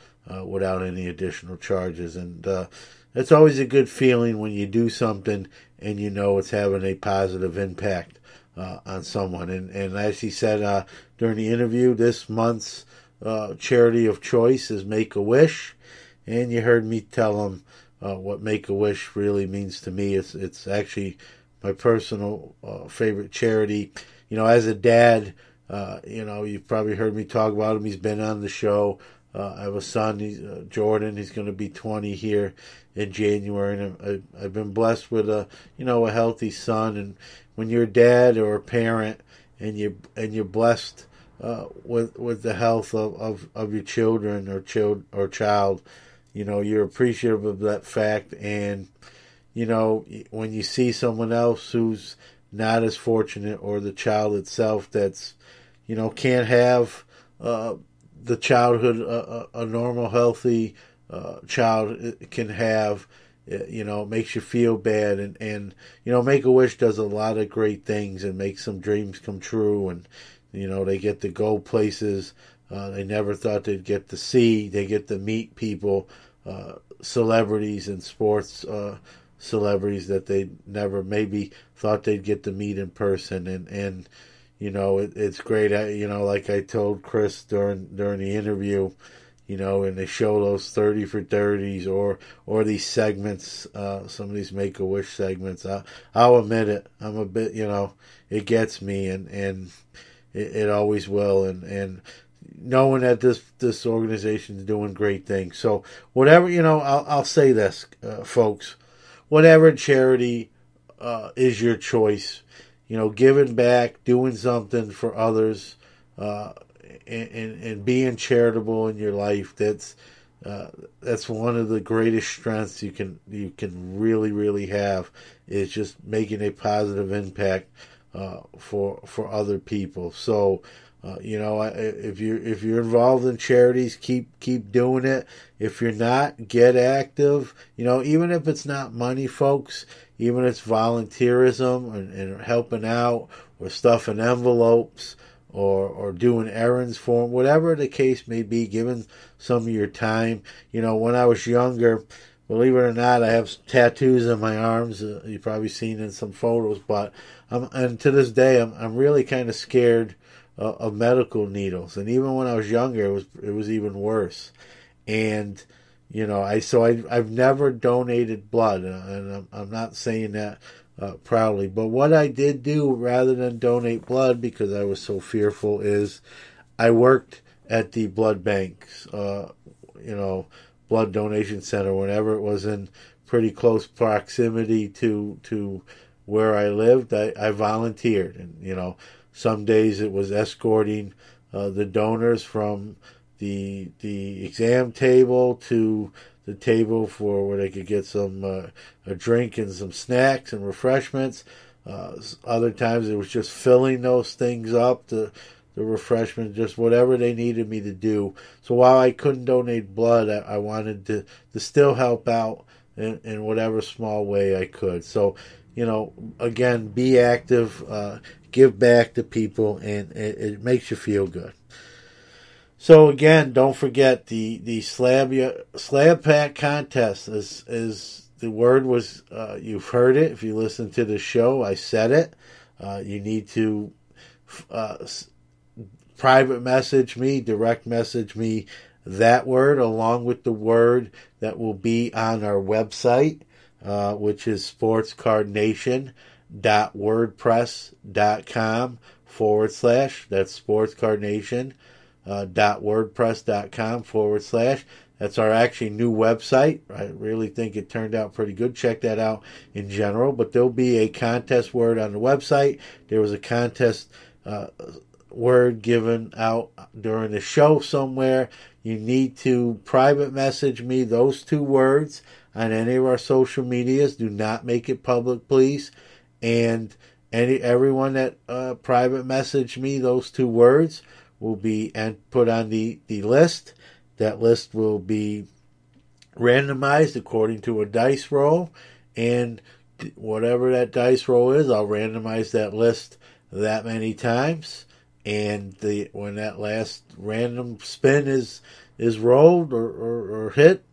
without any additional charges. And it's always a good feeling when you do something and you know it's having a positive impact on someone. And as he said during the interview, this month's charity of choice is Make-A-Wish. And you heard me tell him what Make-A-Wish really means to me. It's actually my personal favorite charity. You know, as a dad, you've probably heard me talk about him. He's been on the show. I have a son, Jordan. He's going to be 20 here in January, and I've been blessed with a healthy son. And when you're a dad or a parent, and you're blessed with the health of your children or child, you're appreciative of that fact. And when you see someone else who's not as fortunate, or the child itself that's can't have the childhood a normal healthy child can have, it makes you feel bad. And Make-A-Wish does a lot of great things and makes some dreams come true. And they get to go places they never thought they'd get to see. They get to meet people, celebrities and sports celebrities that they never maybe thought they'd get to meet in person. And it's great. Like I told Chris during the interview, and they show those 30 for 30s or these segments, some of these Make-A-Wish segments. I'll admit it. I'm a bit, it gets me, and it always will. And knowing that this organization is doing great things. So whatever, I'll say this, folks, whatever charity is your choice, giving back, doing something for others, and being charitable in your life, that's one of the greatest strengths you can really, really have, is just making a positive impact for other people. So if you're involved in charities, keep doing it. If you're not, get active. Even if it's not money, folks, even if it's volunteerism and helping out, or stuffing envelopes, or doing errands for them, whatever the case may be, giving some of your time. When I was younger, believe it or not, I have tattoos on my arms. You've probably seen in some photos, but and to this day, I'm really kind of scared of medical needles. And even when I was younger, it was even worse. And I've never donated blood, and I'm not saying that proudly. But what I did do, rather than donate blood because I was so fearful, is I worked at the blood banks, blood donation center, whenever it was in pretty close proximity to where I lived. I volunteered, and some days it was escorting the donors from the exam table to the table for where they could get some a drink and some snacks and refreshments. Other times it was just filling those things up, the refreshments, just whatever they needed me to do. So while I couldn't donate blood, I wanted to still help out in whatever small way I could. So, again, be active, give back to people, and it makes you feel good. So again, don't forget the slab pack contest is the word was, you've heard it. If you listen to the show, I said it. You need to private message me, direct message me that word along with the word that will be on our website, which is sportscardnation.wordpress.com / that's sportscardnation.wordpress.com / That's our actually new website. I really think it turned out pretty good. Check that out in general. But there'll be a contest word on the website. There was a contest word given out during the show somewhere. You need to private message me those two words on any of our social medias. Do not make it public, please. And everyone that private message me those two words will be put on the list. That list will be randomized according to a dice roll, and whatever that dice roll is, I'll randomize that list that many times, and when that last random spin is rolled or hit,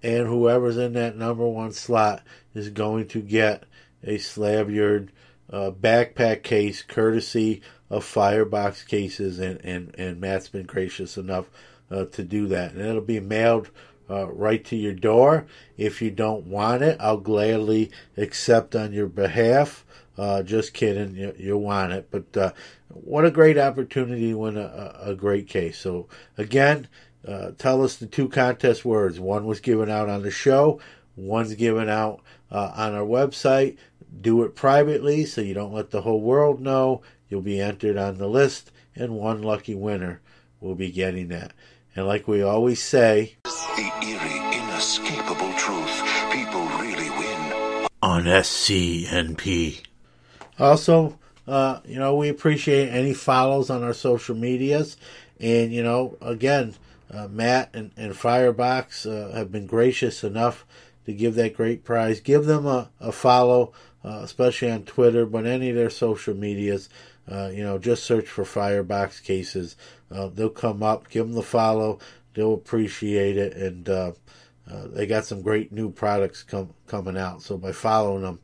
and whoever's in that number one slot is going to get a Slavyard backpack case courtesy of Firebox Cases, and Matt's been gracious enough to do that, and it'll be mailed right to your door. If you don't want it, I'll gladly accept on your behalf. Just kidding, you want it. But what a great opportunity to win a great case. So again, tell us the 2 contest words. One was given out on the show. One's given out on our website. Do it privately so you don't let the whole world know. You'll be entered on the list, and one lucky winner will be getting that. And like we always say, The eerie, inescapable truth. People really win on SCNP. Also, we appreciate any follows on our social medias. And, again, Matt and Firebox have been gracious enough to give that great prize. Give them a follow, especially on Twitter, but any of their social medias. Just search for Firebox Cases. They'll come up. Give them the follow. They'll appreciate it. And they got some great new products coming out. So by following them,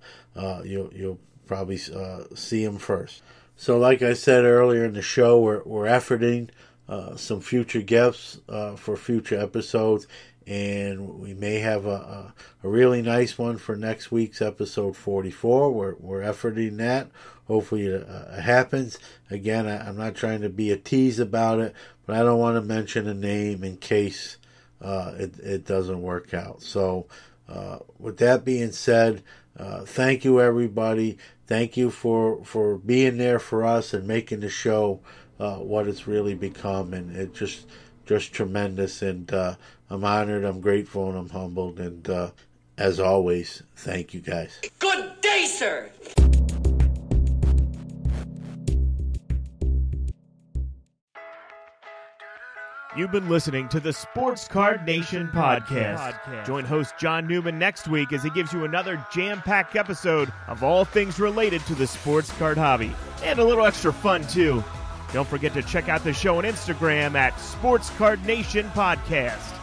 you'll probably see them first. So like I said earlier in the show, we're efforting some future guests for future episodes. And we may have a really nice one for next week's episode 44. We're efforting that. Hopefully it happens. Again, I'm not trying to be a tease about it, but I don't want to mention a name in case it doesn't work out. So with that being said, thank you, everybody. Thank you for being there for us and making the show what it's really become. And it just tremendous. And I'm honored, I'm grateful, and I'm humbled. And as always, thank you guys. Good day, sir! You've been listening to the Sports Card Nation podcast. Join host John Newman next week as he gives you another jam-packed episode of all things related to the sports card hobby. And a little extra fun, too. Don't forget to check out the show on Instagram at Sports Card Nation Podcast.